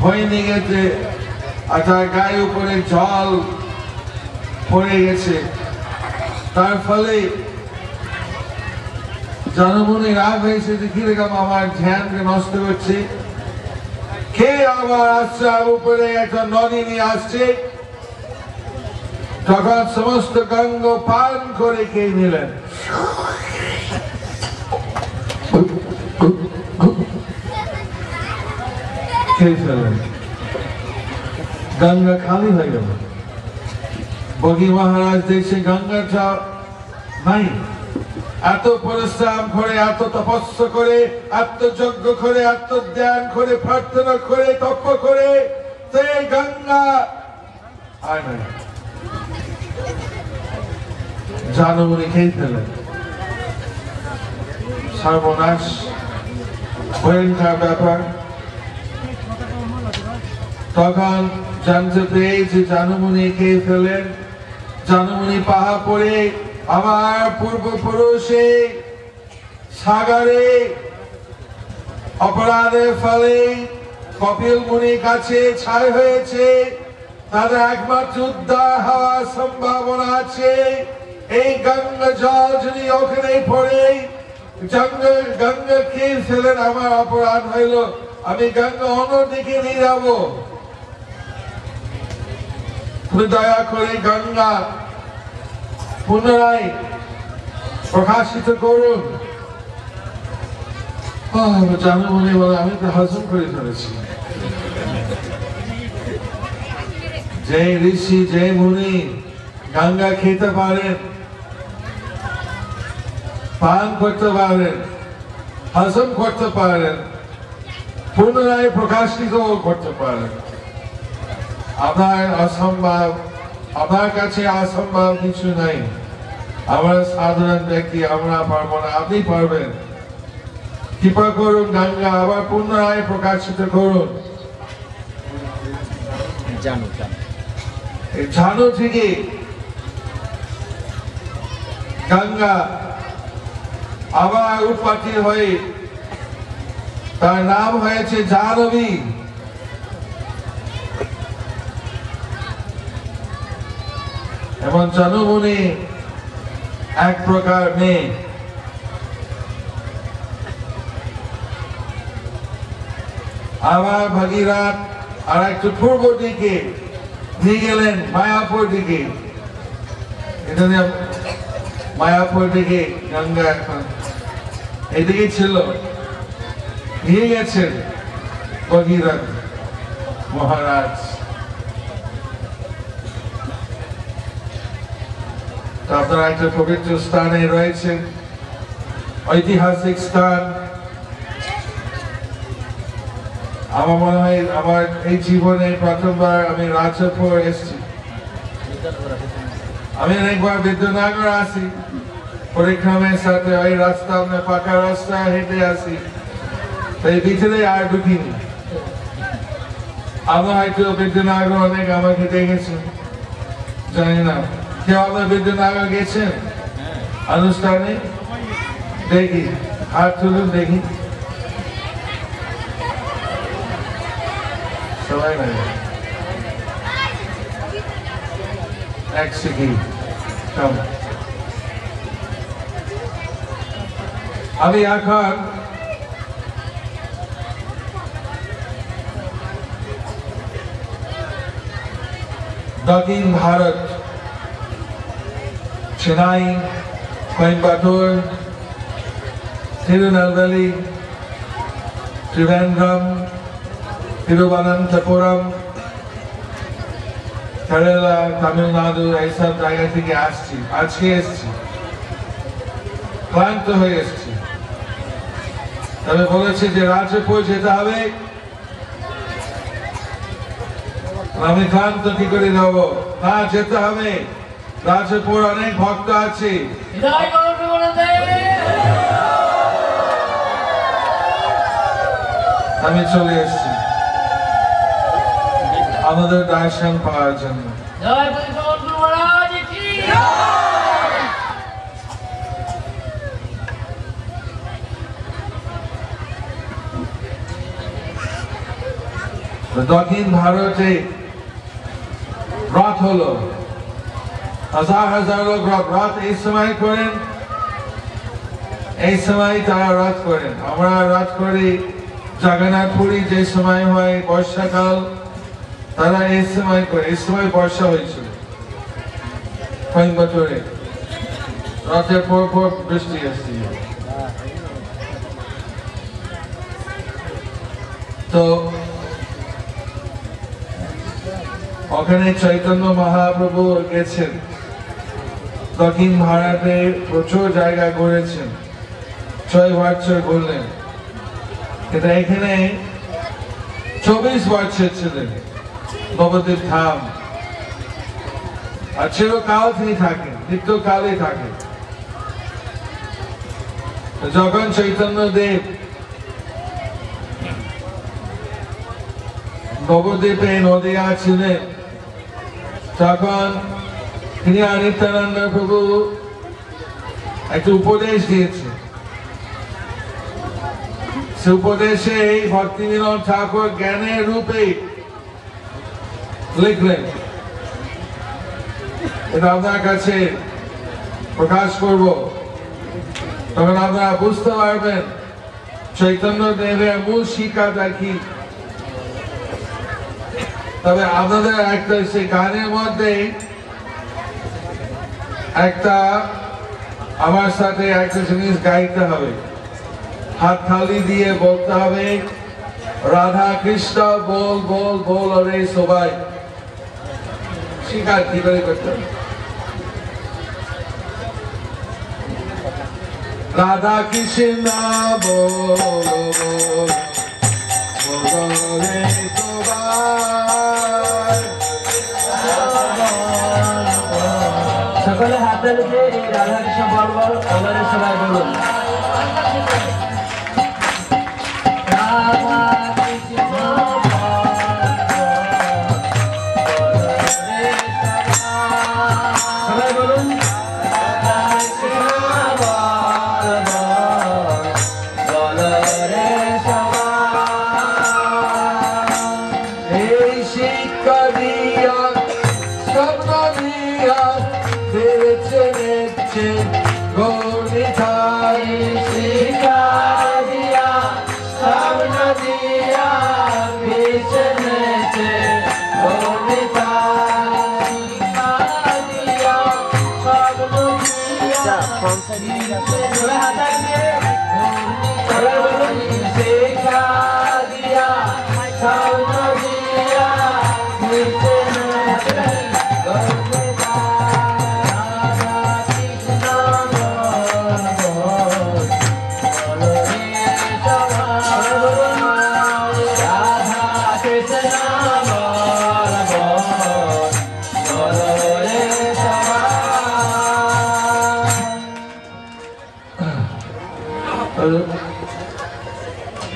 হয়ে নিয়ে গেছে, আর তার গায়ে উপরে জল পড়ে গেছে। তার ফলে জানুমুনি রাগ হয়েছে যে কিরকম আমার ধ্যানকে নষ্ট করছে, কে আমার আশ্রম উপরে একটা নদী নিয়ে আসছে। তখন সমস্ত গঙ্গ পান করে খেয়ে নিলেন। খেয়ে ফেলেন, গঙ্গা খালি হয়ে গেল। বগি মহারাজ দেখছে গঙ্গাটা নাই। এত পরিশ্রম করে, এত তপস্যা করে, আত্মযজ্ঞ করে, আত্মধ্যান করে, প্রার্থনা করে, তপ করে সেই গঙ্গা আর নাই। জানুমুনি খেয়ে ফেলেন। সর্বনাশ, ভয়ঙ্কর ব্যাপার। তখন জানতে পেরে যে জানুমুনি খেয়ে ফেলেন। জানুমুনি পাহা পড়ে আমার পূর্বপুরুষে সাগরে অপরাধের ফলে কপিল মুনির কাছে ছাই হয়েছে। তাদের একমাত্র উদ্ধার হওয়ার সম্ভাবনা আছে এই গঙ্গা জল যদি ওখানে পড়ে। গঙ্গা খেয়ে ফেলেন, আমার অপরাধ হইল, আমি গঙ্গা অন্যদিকে নিয়ে যাবো। দয়া করে গঙ্গা পুনরায় প্রকাশিত করুন। জানুমুনি বলে আমি তো হজম করে ফেলেছি। যে ঋষি, যে মুনি গঙ্গা খেতে পারেন, পান করতে পারেন, হজম করতে পারেন, পুনরায় প্রকাশিত করতে পারেন। আপনার অসম্ভব, আপনার কাছে অসম্ভব কিছু নাই। আমরা সাধারণ ব্যক্তি, আমরা পারবো না, আপনি পারবেন। কৃপা করুন, গঙ্গা আবার পুনরায় প্রকাশিত করুন। জানু থেকে গঙ্গা আবার উৎপত্তি হয়ে তার নাম হয়েছে জাহ্নবী। এবং জানুমুনি এক প্রকার মেয়ে। আবার ভাগীরথ আর একটু পূর্ব দিকে নিয়ে গেলেন, মায়াপুর দিকে। এটা মায়াপুর দিকে গঙ্গা এখন এদিকে ছিল, নিয়ে গেছেন ভগীরথ মহারাজ। আপনারা একটা পবিত্র স্থানে রয়েছেন, ঐতিহাসিক স্থান। আমার মনে হয় আমার এই জীবনে প্রথমবার আমি রাজপুর এসেছি। আমি অনেকবার বিদ্যানগর আসি, পরিক্রমের সাথে ওই রাস্তা, আমরা পাকা রাস্তা হেঁটে আসি, তাই ভিতরে আর ঢুকিনি। আমরা হয়তো বিদ্যানগর অনেক আমাকে দেখেছেন, জানি না কেউ আপনার বিদ্যানগর গেছেন অনুষ্ঠানে? দেখি, হাত তুলুন দেখি। সবাই নাই, এক সেকেন্ড। আমি এখন দক্ষিণ ভারত, চেন্নাই, কোয়েম্বাটোর, तिरुनेलवेली, त्रिवेंद्रम, तिरुवनंतपुरम, केरला, तमिलनाडु ऐसा জায়গা থেকে আসছি। আজকে এসেছি, ক্লান্ত হয়ে এসেছি। তবে বলেছি যে রাজপুর যেতে হবে। আমি ক্লান্ত কি করে যাব? না, যেতে হবে। রাজপুর অনেক ভক্ত আছে। আমি চলে এসেছি আমাদের দর্শন পাওয়ার জন্য। দক্ষিণ ভারতে রথ হলো, হাজার হাজার লোক রথ এই সময় করেন, এই সময় তারা রথ করেন। আমরা রথ করি জগন্নাথ পুরী যে সময় হয় বর্ষাকাল, তারা এই সময় করে। এই সময় বর্ষা হয়েছিল কোয়েম্বাটোরে, রথের পর পর বৃষ্টি আসছিল। তো ওখানে চৈতন্য মহাপ্রভু গেছেন, দক্ষিণ ভারতে প্রচুর জায়গা ঘুরেছেন, 6 বছর ঘুরলেন। কিন্তু এখানে 24 বছর ছিলেন নবদ্বীপ ধাম। আর চিরকাল তিনি থাকেন, নিত্যকালে থাকেন। যখন চৈতন্য দেব নবদ্বীপে নদিয়া ছিলেন, তখন তিনি নিত্যানন্দ প্রভু একটা উপদেশ দিয়েছেন। সে উপদেশে ভক্তিবিনোদ ঠাকুর জ্ঞানের রূপে লিখলেন। এটা আপনার কাছে প্রকাশ করব, তখন আপনারা বুঝতে পারবেন চৈতন্য দেবের মূল শিক্ষাটা কি। তবে আপনাদের একটা সেই গানের মধ্যে একটা আমার সাথে একটা জিনিস গাইতে হবে, হাততালি দিয়ে বলতে হবে, রাধা কৃষ্ণ বল বল বল রে সবাই। শিকার কি করে করতে হবে? রাধা কৃষ্ণ বল বল বল রে সবাই। সকলে হাত তালিতে রাধা কৃষ্ণ বল বল বল রে সবাই বলুন। Sponsor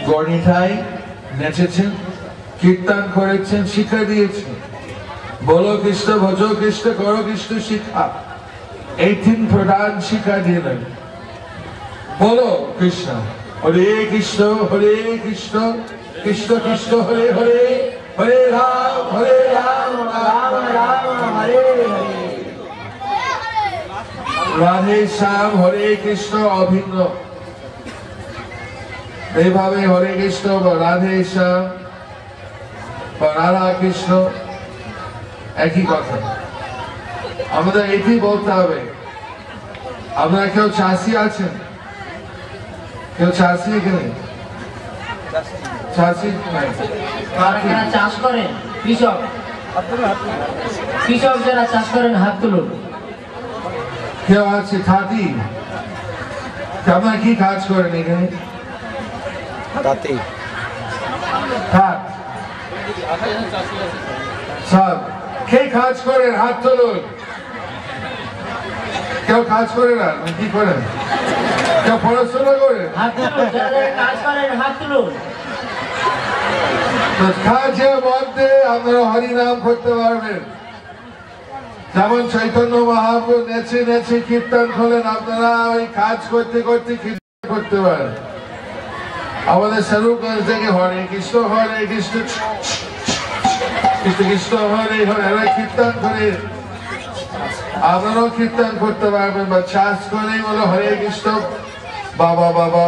গণিতায় নেচেছেন, কীর্তন করেছেন, শিক্ষা দিয়েছেন। বলো কৃষ্ণ, ভজ কৃষ্ণ, করো কৃষ্ণ শিক্ষা, এই 3 প্রধান শিক্ষা দিলেন। বলো কৃষ্ণ, হরে কৃষ্ণ হরে কৃষ্ণ, কৃষ্ণ কৃষ্ণ হরে হরে, হরে রাম রাম রাম হরে হরে, রাধে শ্যাম হরে কৃষ্ণ অভিন্ন। এইভাবে হরে কৃষ্ণ বা রাধে শ্যাম বা রাধা কৃষ্ণ একই কথা। আমাদের এটি বলতে হবে। আপনারা কেউ চাষি আছেন? কেউ চাষি এখানে? চাষি নাই? যারা চাষ করেন, কৃষক যারা চাষ করেন হাত তুলুন। কেউ আছে খাদি? আপনারা কি কাজ করেন এখানে? খাদ সব কে কাজ করেন? হাত তুলুন। কেউ কাজ করে না? কি করেন? কেউ পড়াশোনা করেন? হাত তুলুন, যারা কাজ করেন হাত তুলুন। কাজের মধ্যে আপনারা হরিনাম করতে পারবেন। যেমন চৈতন্য মহাপ্রভু নেচে নেচে কীর্তন করলেন, আপনারা ওই কাজ করতে করতে কীর্তন করতে পারেন। আমাদের স্বরূপগঞ্জ থেকে হরে কৃষ্ণ কৃষ্ণ কৃষ্ণ হরে হরে এরা কীর্তন করে, আপনারাও কীর্তন করতে পারবেন। বা চাষ করে বলো হরে কৃষ্ণ, বাবা বাবা,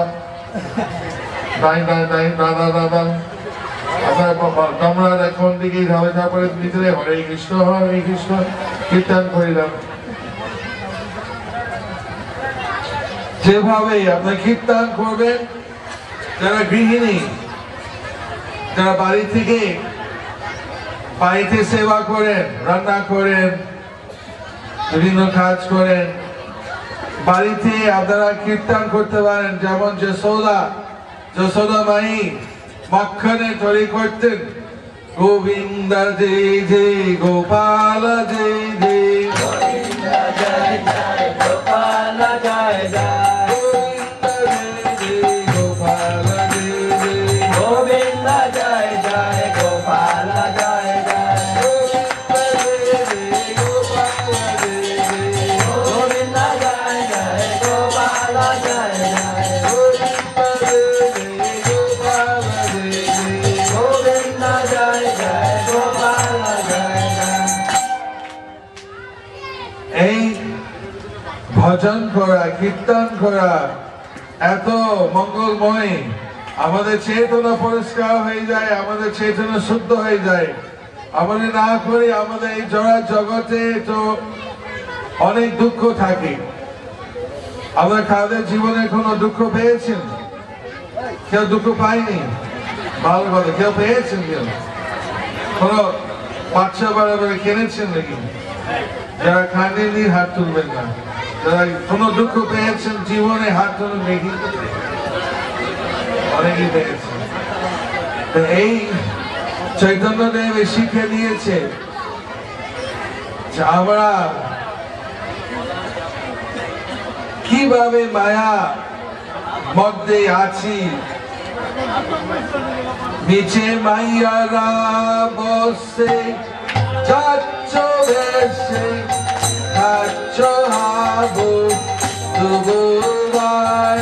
নাই নাই নাই, দাদা দাদা, আমরা এখন দিকে তারপরে ভিতরে হরে কৃষ্ণ কীর্তন করিলাম। যেভাবে আপনি কীর্তন করবেন, যারা গৃহিণী, যারা বাড়ি থেকে বাড়িতে সেবা করেন, রান্না করেন, বিভিন্ন কাজ করেন, বাড়িতে আপনারা কীর্তন করতে পারেন। যেমন যশোদা মাই মক্ষণে তৈরি করতেন, গোবিন্দ জয় জয় গোপাল জয় জয়, গোবিন্দ জয় জয় গোপাল জয় জয়, গোবিন্দ জয় জয় গোপাল জয় জয়, গোবিন্দ জয় জয় গোপাল জয় জয়, গোবিন্দ জয় জয় গোপাল জয় জয়, এই ভজন করা, কীর্তন করা এত মঙ্গলময়। আমাদের চেতনা পরিষ্কার হয়ে যায়, আমাদের চেতনা শুদ্ধ হয়ে যায়। আমাদের না করি, আমাদের এই জড়া জগতে তো অনেক দুঃখ থাকে। আমরা কাদের জীবনে কোনো দুঃখ পেয়েছেন? কেউ দুঃখ পায়নি? ভালো কথা, কেউ পেয়েছেন? কেউ কোনো বাচ্চা বাড়াবাড়ি কিনেছেন নাকি? যারা খাননি হাত তুলবেন না। যারা কোনো দুঃখ পেয়েছেন জীবনে হাত তুলুন দেখি। অনেকেই পেয়েছেন। এই চৈতন্যদেব শিক্ষা দিয়েছে যে আমরা কিভাবে মায়া মধ্যে আছি। নিচে মাইয়ারা বসে যাচ্ছ বেশে, খাচ্ছ হাবু তবু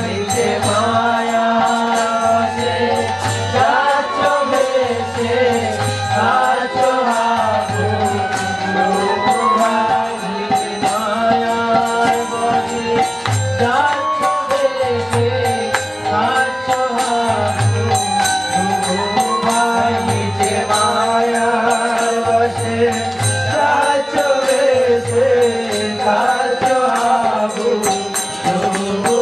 নিচে মায়া বসে যাচ্ছ বেশে, খাচ্ছ হাবু তবু নিচে মায়া বসে যাচ্ছ বেশে, খাচ্ছ হাবু তবু নিচে মায়া বসে যাচ্ছ বেশে, খাচ্ছ হাবু তবু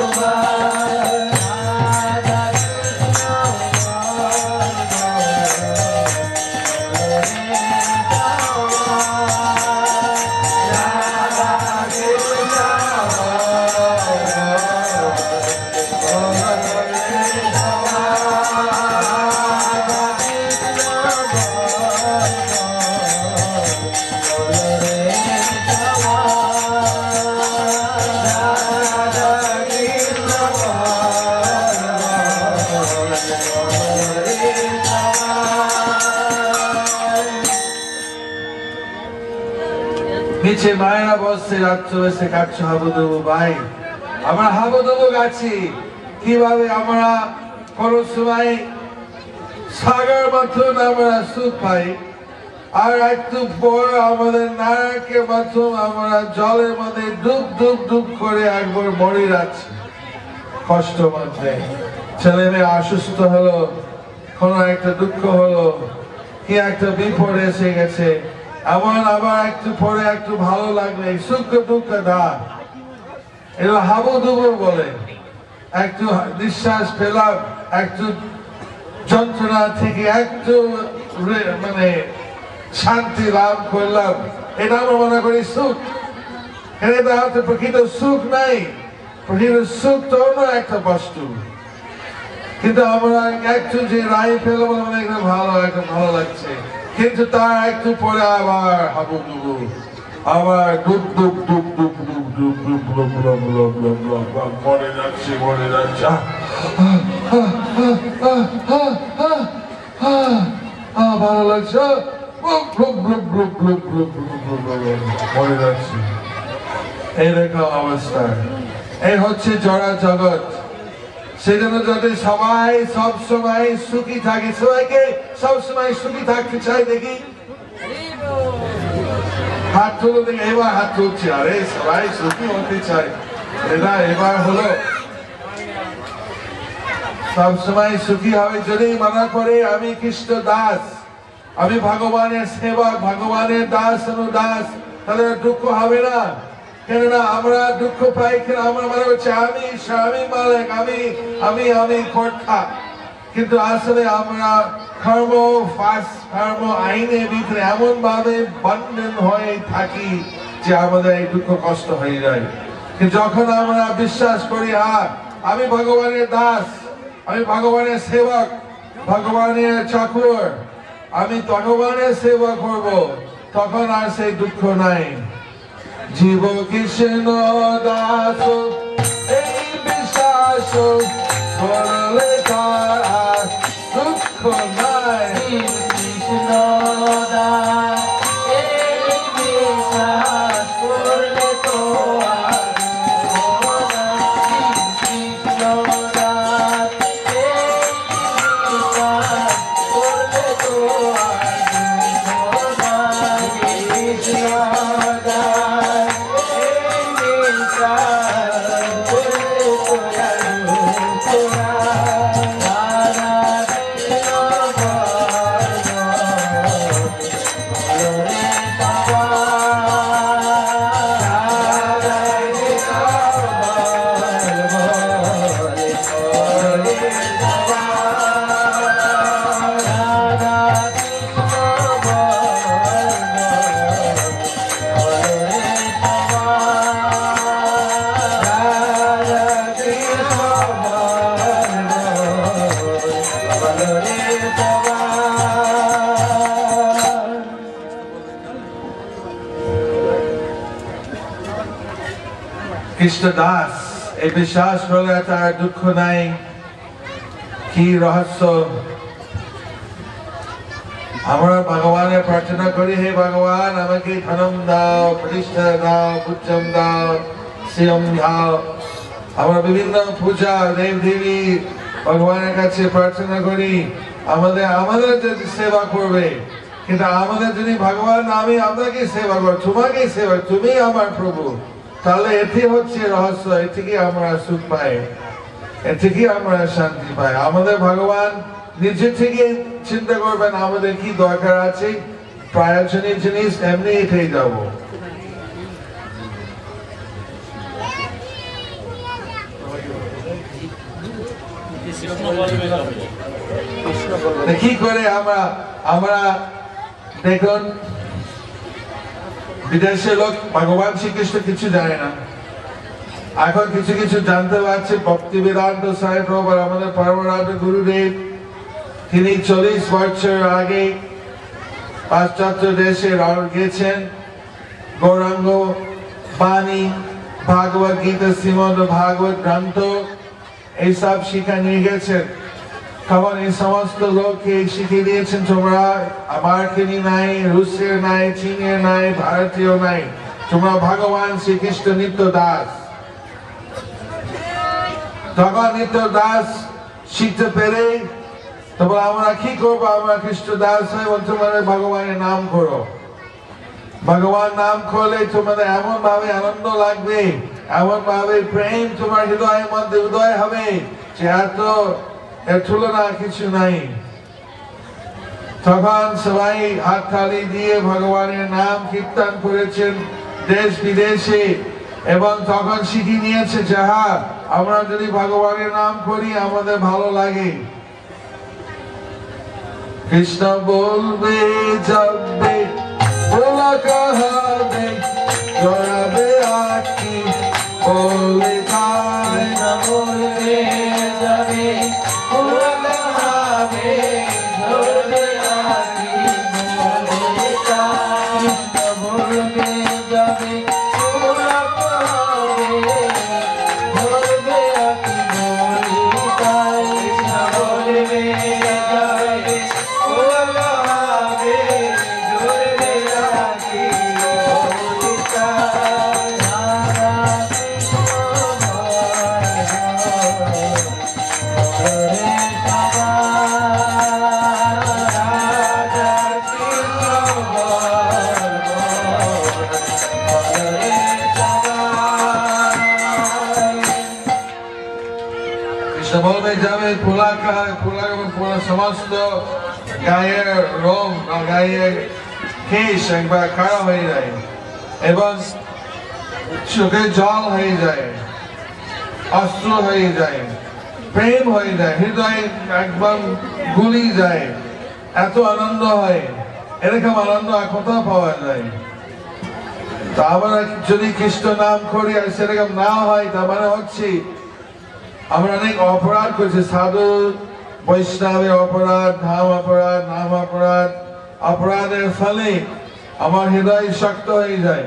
নিচে মায়েরা বসছে, রাত্র বসে কাটছে হাবুডুবু। ভাই আমরা হাবুডুবু গাছি, কিভাবে আমরা কোন সময় সাগর মতন আমরা সুখ পাই, আর একটু পর আমাদের নায়কের মতন আমরা জলের মধ্যে ডুব ডুব ডুব করে একবার মরে যাচ্ছি কষ্ট মধ্যে। ছেলে মেয়ে অসুস্থ হলো, কোন একটা দুঃখ হলো, কি একটা বিপদ এসে গেছে, এমন আবার একটু পরে একটু ভালো লাগবে, সুখ দুঃখ দা এগুলো হাবুডুবু বলে। একটু নিঃশ্বাস পেলাম, একটু যন্ত্রণা থেকে একটু মানে শান্তি লাভ করলাম, এটা আমরা মনে করি সুখ। এটা হয়তো প্রকৃত সুখ নাই, প্রকৃত সুখ তো অন্য একটা বস্তু। কিন্তু আমরা একটু যে রায় পেলাম একদম ভালো লাগছে, কিন্তু তার একটু পরে আবার হাবুডুবু, আবার ডুব ডুব ডুব ডুব ডুব ডুব ডুব ডুব ডুব ডুব ডুব ডুব মরে যাচ্ছে মরে যাচ্ছে, ভালো লাগছে, মরে যাচ্ছে। এইরকম অবস্থা, এই হচ্ছে জড়া জগৎ। সেজন্য যদি সবাই সব সময় সুখী থাকে, সবাইকে সব সময় সুখী থাকতে চাই, দেখি হাত তুলো, দেখি এবার হাত তুলছে। আরে সবাই সুখী হতে চায়, এটা এবার হলো সব সময় সুখী হবে। যদি মনে করে আমি কৃষ্ণ দাস, আমি ভগবানের সেবক, ভগবানের দাস অনুদাস, তাহলে দুঃখ হবে না। কেননা আমরা দুঃখ পাই কেন? আমরা মনে হচ্ছে আমি স্বামী মালিক, আমি আমি আমি কর্তা, কিন্তু আসলে আমরা কর্ম আইনের ভিতরে এমন ভাবে বন্ধন হয়ে থাকি যে আমাদের এই দুঃখ কষ্ট হয়ে যায়। কিন্তু যখন আমরা বিশ্বাস করি আমি ভগবানের দাস, আমি ভগবানের সেবক, ভগবানের চাকর, আমি ভগবানের সেবা করব, তখন আর সেই দুঃখ নাই। জীব কৃষ্ণ দাস এই বিশ্বাস করলে তার আর দুঃখ নাই। কৃষ্ণ দাস এই বিশ্বাস করলে তো আর কৃষ্ণ দাস এই বিশ্বাস করলে তো আর কৃষ্ণ কৃষ্ণ দাস এই বিশ্বাস করলে তার দুঃখ নাই। কি রহস্য! আমরা ভগবানের প্রার্থনা করি, হে ভগবান আমাকে ধনম দাও, প্রতিষ্ঠা দাও, পুত্রম দাও, শ্রিয়ম দাও। আমরা বিভিন্ন পূজা দেব দেবী ভগবানের কাছে প্রার্থনা করি আমাদের যদি সেবা করবে, কিন্তু আমাদের যদি ভগবান আমি আপনাকে সেবা করব, তোমাকে সেবা, তুমি আমার প্রভু, তাহলে এটি হচ্ছে রহস্য। এ থেকে আমরা সুখ পাই, এ থেকে আমরা শান্তি পাই। আমাদের ভগবান নিজে থেকে চিন্তা করবেন আমাদের কি দরকার আছে, প্রয়োজনীয় জিনিস এমনি এটাই যাব। কি করে আমরা দেখুন, বিদেশের লোক ভগবান শ্রীকৃষ্ণ কিছু জানে না, এখন কিছু কিছু জানতে পারছে। ভক্তি বেদান্ত সাহেব প্রভুপাদ আমাদের পরমারাধ্য গুরুদেব, তিনি 40 বছর আগে পাশ্চাত্য দেশে গেছেন, গৌরাঙ্গ বাণী, ভাগবত গীতা, শ্রীমদ ভাগবত গ্রন্থ এইসব শিক্ষা নিয়ে গেছেন। তখন এই সমস্ত লোককে শিখিয়ে দিয়েছেন তোমরা আমেরিকানি নাই, রুশের নাই, চীনের নাই, ভারতীয় নাই, তোমরা ভগবান শ্রীকৃষ্ণ নিত্য দাস। তখন নিত্য দাস শিখতে পেরে তখন আমরা কি করবো? আমরা কৃষ্ণ দাস হয়ে তোমাদের ভগবানের নাম করো। ভগবান নাম করলে তোমাদের এমন ভাবে আনন্দ লাগবে, এমন ভাবে প্রেম তোমার হৃদয়ের মধ্যে উদয় হবে যে এর তুলনা কিছু নাই। তখন সবাই হাততালি দিয়ে ভগবানের নাম কীর্তন করেছেন দেশ বিদেশে, এবং তখন শিখিয়ে নিয়েছে যাহা আমরা যদি ভগবানের নাম করি আমাদের ভালো লাগে। কৃষ্ণ বলবে যাবে बोला कहावे जोड़ावे आकी बोले खाए न बोले जावे बोला कहावे जोड़ावे आकी बोले खाए न बोले जावे बोला कहावे जोड़ावे आकी बोले खाए न बोले जावे बोला कहावे সমস্ত গায়ের রং গায়ের কেশ একবার খাড়া হয়ে যায় এবং চোখে জল হয়ে যায়, অস্ত্র হয়ে যায়, প্রেম হয়ে যায়, হৃদয় একদম গুলি যায়, এত আনন্দ হয়। এরকম আনন্দ আর কোথাও পাওয়া যায়? তা আমরা যদি কৃষ্ণ নাম করি আর সেরকম না হয় তা মানে হচ্ছে আমরা অনেক অপরাধ করছি। সাধু বৈষ্ণবের অপরাধ, ধাম অপরাধ, নাম অপরাধ, অপরাধের ফলে আমার হৃদয় শক্ত হয়ে যায়।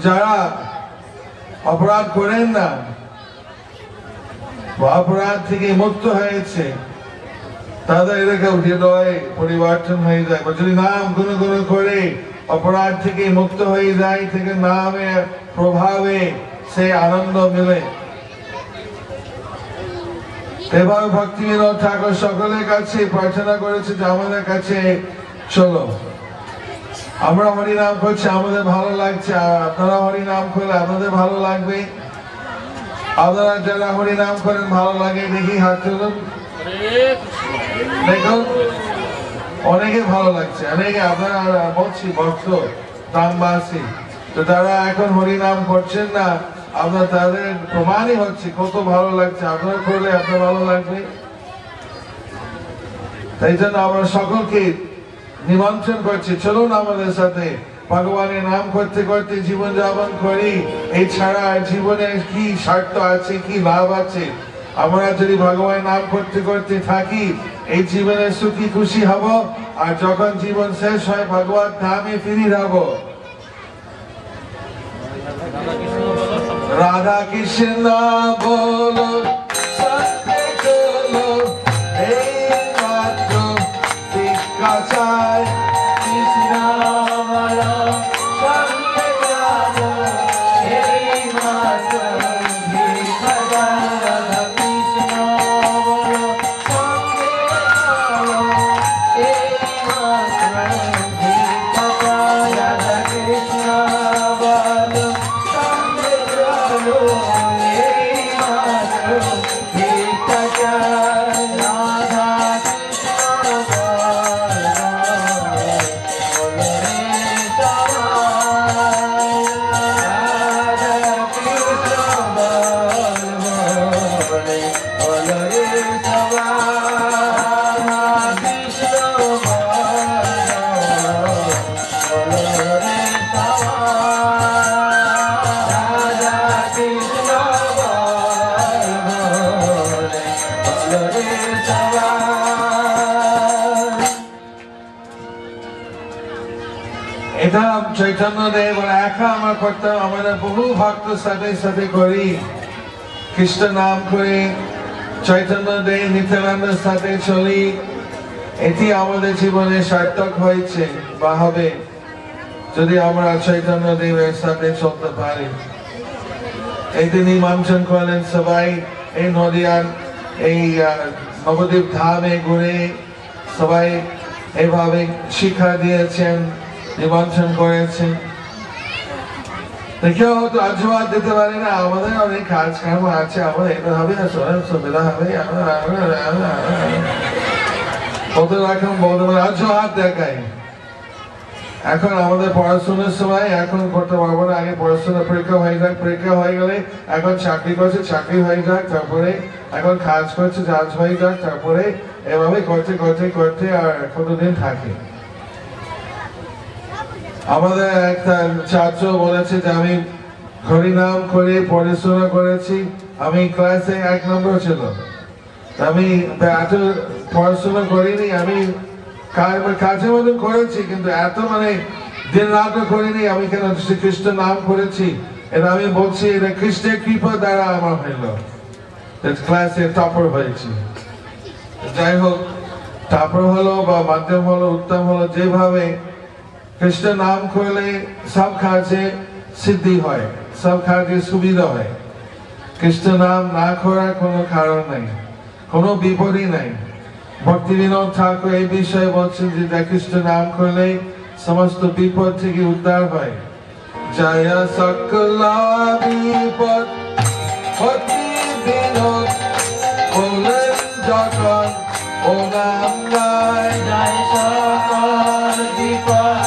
যারা অপরাধ করেন না, অপরাধ থেকে মুক্ত হয়েছে, তাদের এরকম হৃদয় পরিবর্তন হয়ে যায়। যদি নাম গুনগুন করে অপরাধ থেকে মুক্ত হয়ে যায়, থেকে নামের প্রভাবে সে আনন্দ মিলে। এভাবে ভক্তিবিনোদ ঠাকুর সকলের কাছে প্রার্থনা করেছে যে আমাদের কাছে চলো, আমরা হরিনাম করছি, আমাদের ভালো লাগছে, আপনারা হরিনাম করলে আপনাদের ভালো লাগবে। আপনারা যারা হরিনাম করেন ভালো লাগে দেখি হাত তুলুন, দেখুন অনেকে ভালো লাগছে, অনেকে আপনারা বলছি ভক্ত গ্রামবাসী, তো তারা এখন হরিনাম করছেন না, আপনার তাদের প্রমাণই হচ্ছে কত ভালো লাগছে। আপনারা করলে আপনার ভালো লাগবে। তাই জন্য আমরা সকলকে নিমন্ত্রণ করছি, চলুন আমাদের সাথে ভগবানের নাম করতে করতে জীবন যাপন করি। এছাড়া জীবনের কি স্বার্থ আছে, কি লাভ আছে? আমরা যদি ভগবানের নাম করতে করতে থাকি এই জীবনে সুখী খুশি হব, আর যখন জীবন শেষ হয় ভগবান ধামে ফিরে যাব। রাধা কৃষ্ণ বলো সত্যে চলো, এই মাত্র ভিক্ষা চাই। কৃষ্ণ বলো সত্যে চলো, এই মাত্র ভিক্ষা চাই। রাধা কৃষ্ণ বলো সত্যে চলো, এই মাত্র ভিক্ষা চাই। রাধা কৃষ্ণ বলো এটা চৈতন্য দেব একা আমরা করতাম, আমাদের বহু ভক্ত সাথে সাথে করি, কৃষ্ণ নাম করে চৈতন্য দেব নিত্যানন্দের সাথে চলি, এটি আমাদের জীবনে সার্থক হয়েছে বা হবে যদি আমরা চৈতন্য দেবের সাথে চলতে পারি। এই দিন নিমন্ত্রণ করলেন সবাই এই নদিয়ার এই নবদ্বীপ ধামে ঘুরে, সবাই এইভাবে শিক্ষা দিয়েছেন, নিমন্ত্রণ করেছেন। কেউ হয়তো আজবাদ দিতে পারে না, আমাদের অনেক কাজ কর্ম আছে, আমাদের এটা হবে না, সুবিধা হবে, কত রকম বলতে পারে, আজবাদ দেখাই। এখন আমাদের পড়াশোনার সময় এখন করতে পারবো না, আগে পড়াশোনা পরীক্ষা হয়ে যাক, পরীক্ষা হয়ে গেলে এখন চাকরি করছে, চাকরি হয়ে যাক, তারপরে এখন কাজ করছে, কাজ হয়ে যাক, তারপরে এভাবে করতে করতে করতে আর কতদিন থাকে। আমাদের একটা ছাত্র বলেছে যে আমি হরিনাম করে পড়াশোনা করেছি, আমি ক্লাসে 1 নম্বর ছিল, আমি এত পড়াশোনা করিনি, আমি কাজের মধ্যে করেছি কিন্তু এত মানে দিন রাত করিনি, আমি কেন শ্রীকৃষ্ণ নাম করেছি, এটা আমি বলছি এটা কৃষ্ণের কৃপা দ্বারা আমার হইল, ক্লাসে টপার হয়েছি। যাই হোক, টপার হলো বা মাধ্যম হলো উত্তম হলো, যেভাবে কৃষ্ণ নাম করলে সব কাজে সিদ্ধি হয়, সব কাজে সুবিধা হয়। কৃষ্ণ নাম না করার কোনো কারণ নাই, কোনো বিপদই নাই। ভক্তি বিনোদ ঠাকুর এই বিষয়ে বলছেন যে কৃষ্ণ নাম করলে সমস্ত বিপদ থেকে উদ্ধার হয়। জয় সকল বিপদ ভক্তি বিনোদ বলেন যখন ও নাম গায়, জয় সকল বিপদ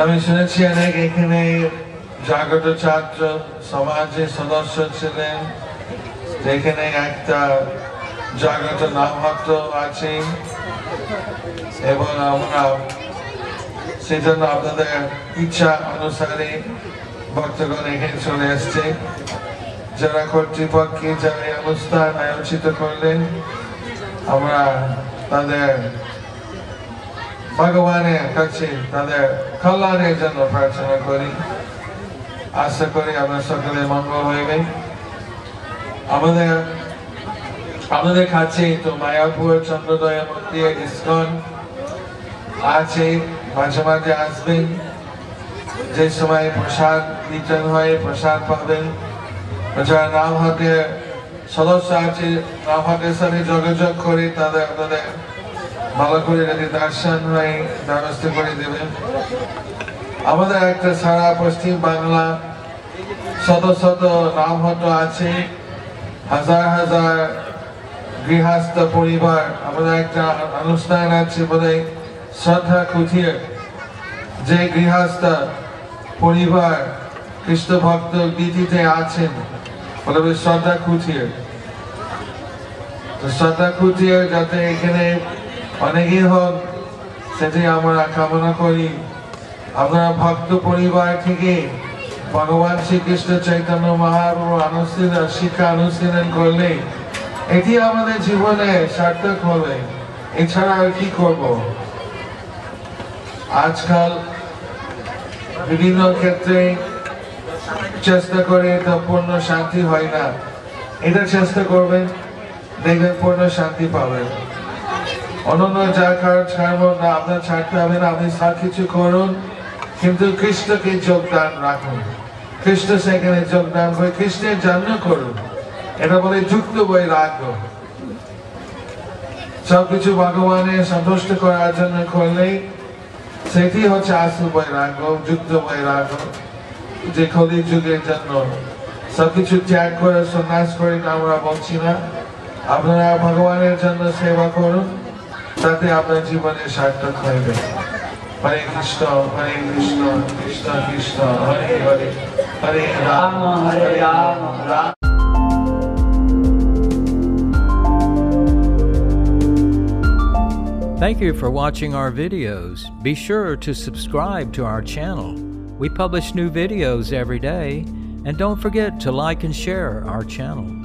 আমি শুনেছি অনেক এখানে জাগ্রত ছাত্র সমাজের সদস্য ছিলেন, এখানে একটা জাগ্রত নাম ভক্ত আছে এবং আমরা সেজন্য আপনাদের ইচ্ছা অনুসারে ভক্তগণ এখানে চলে আসছে। যারা কর্তৃপক্ষে যারা এই অনুষ্ঠান আয়োজিত করলেন, আমরা তাদের ভগবানের কাছে তাদের কল্যাণের জন্য প্রার্থনা করি, আশা করি আমরা সকলে মঙ্গল হইবে। আমাদের কাছে তো মায়াপুর চন্দ্রোদয় মন্দির ইস্কন আছে, মাঝে মাঝে আসবেন, যে সময় প্রসাদ বিতরণ হয় প্রসাদ পাবেন। যারা নাম হাতে সদস্য আছে নাম হাতের সাথে যোগাযোগ করে তাদের আপনাদের ভালো করে যদি দর্শন হয় ব্যবস্থা করে দেবেন। আমাদের একটা সারা পশ্চিম বাংলা শত শত নাম হতো আছে, হাজার হাজার গৃহস্থ পরিবার। আমাদের একটা অনুষ্ঠান আছে বোধহয় শ্রদ্ধা কুঠির, যে গৃহস্থ পরিবার কৃষ্ণ ভক্ত দিদিতে আছেন বলে শ্রদ্ধা কুঠির। তো শ্রদ্ধা কুঠির যাতে এখানে অনেকেই হোক সেটি আমরা কামনা করি। আমরা ভক্ত পরিবার থেকে ভগবান শ্রীকৃষ্ণ চৈতন্য মহাপ্রভু শিক্ষা অনুশীলন করলে এটি আমাদের জীবনে সার্থক হবে, এছাড়া আর কি করব। আজকাল বিভিন্ন ক্ষেত্রে চেষ্টা করে তো পূর্ণ শান্তি হয় না, এটা চেষ্টা করবেন, দেখবেন পূর্ণ শান্তি পাবেন। অনন্য যা কারণ ছাড়বো না, আপনার ছাড়তে হবে না, আপনি সব কিছু করুন কিন্তু কৃষ্ণকে যোগদান রাখুন। কৃষ্ণ সেখানে যোগদান করে কৃষ্ণের জন্য করুন। এটা বলে যুক্ত বৈরাগ্য। সবকিছু ভগবানের সন্তুষ্ট করার জন্য করলেই সেটি হচ্ছে আসল বৈরাগ্য, যুক্ত বৈরাগ্য। যে কলি যুগের জন্য সবকিছু ত্যাগ করে সন্ন্যাস করে আমরা বলছি না, আপনারা ভগবানের জন্য সেবা করুন, তাতে আপনার জীবনে সার্থক হইবে। হরে কৃষ্ণ কৃষ্ণ কৃষ্ণ হরে হরে, হরে রাম হরে Ram Ram. Thank you for watching our videos. Be sure to subscribe to our channel. We publish new videos every day, and don't forget to like and share our channel.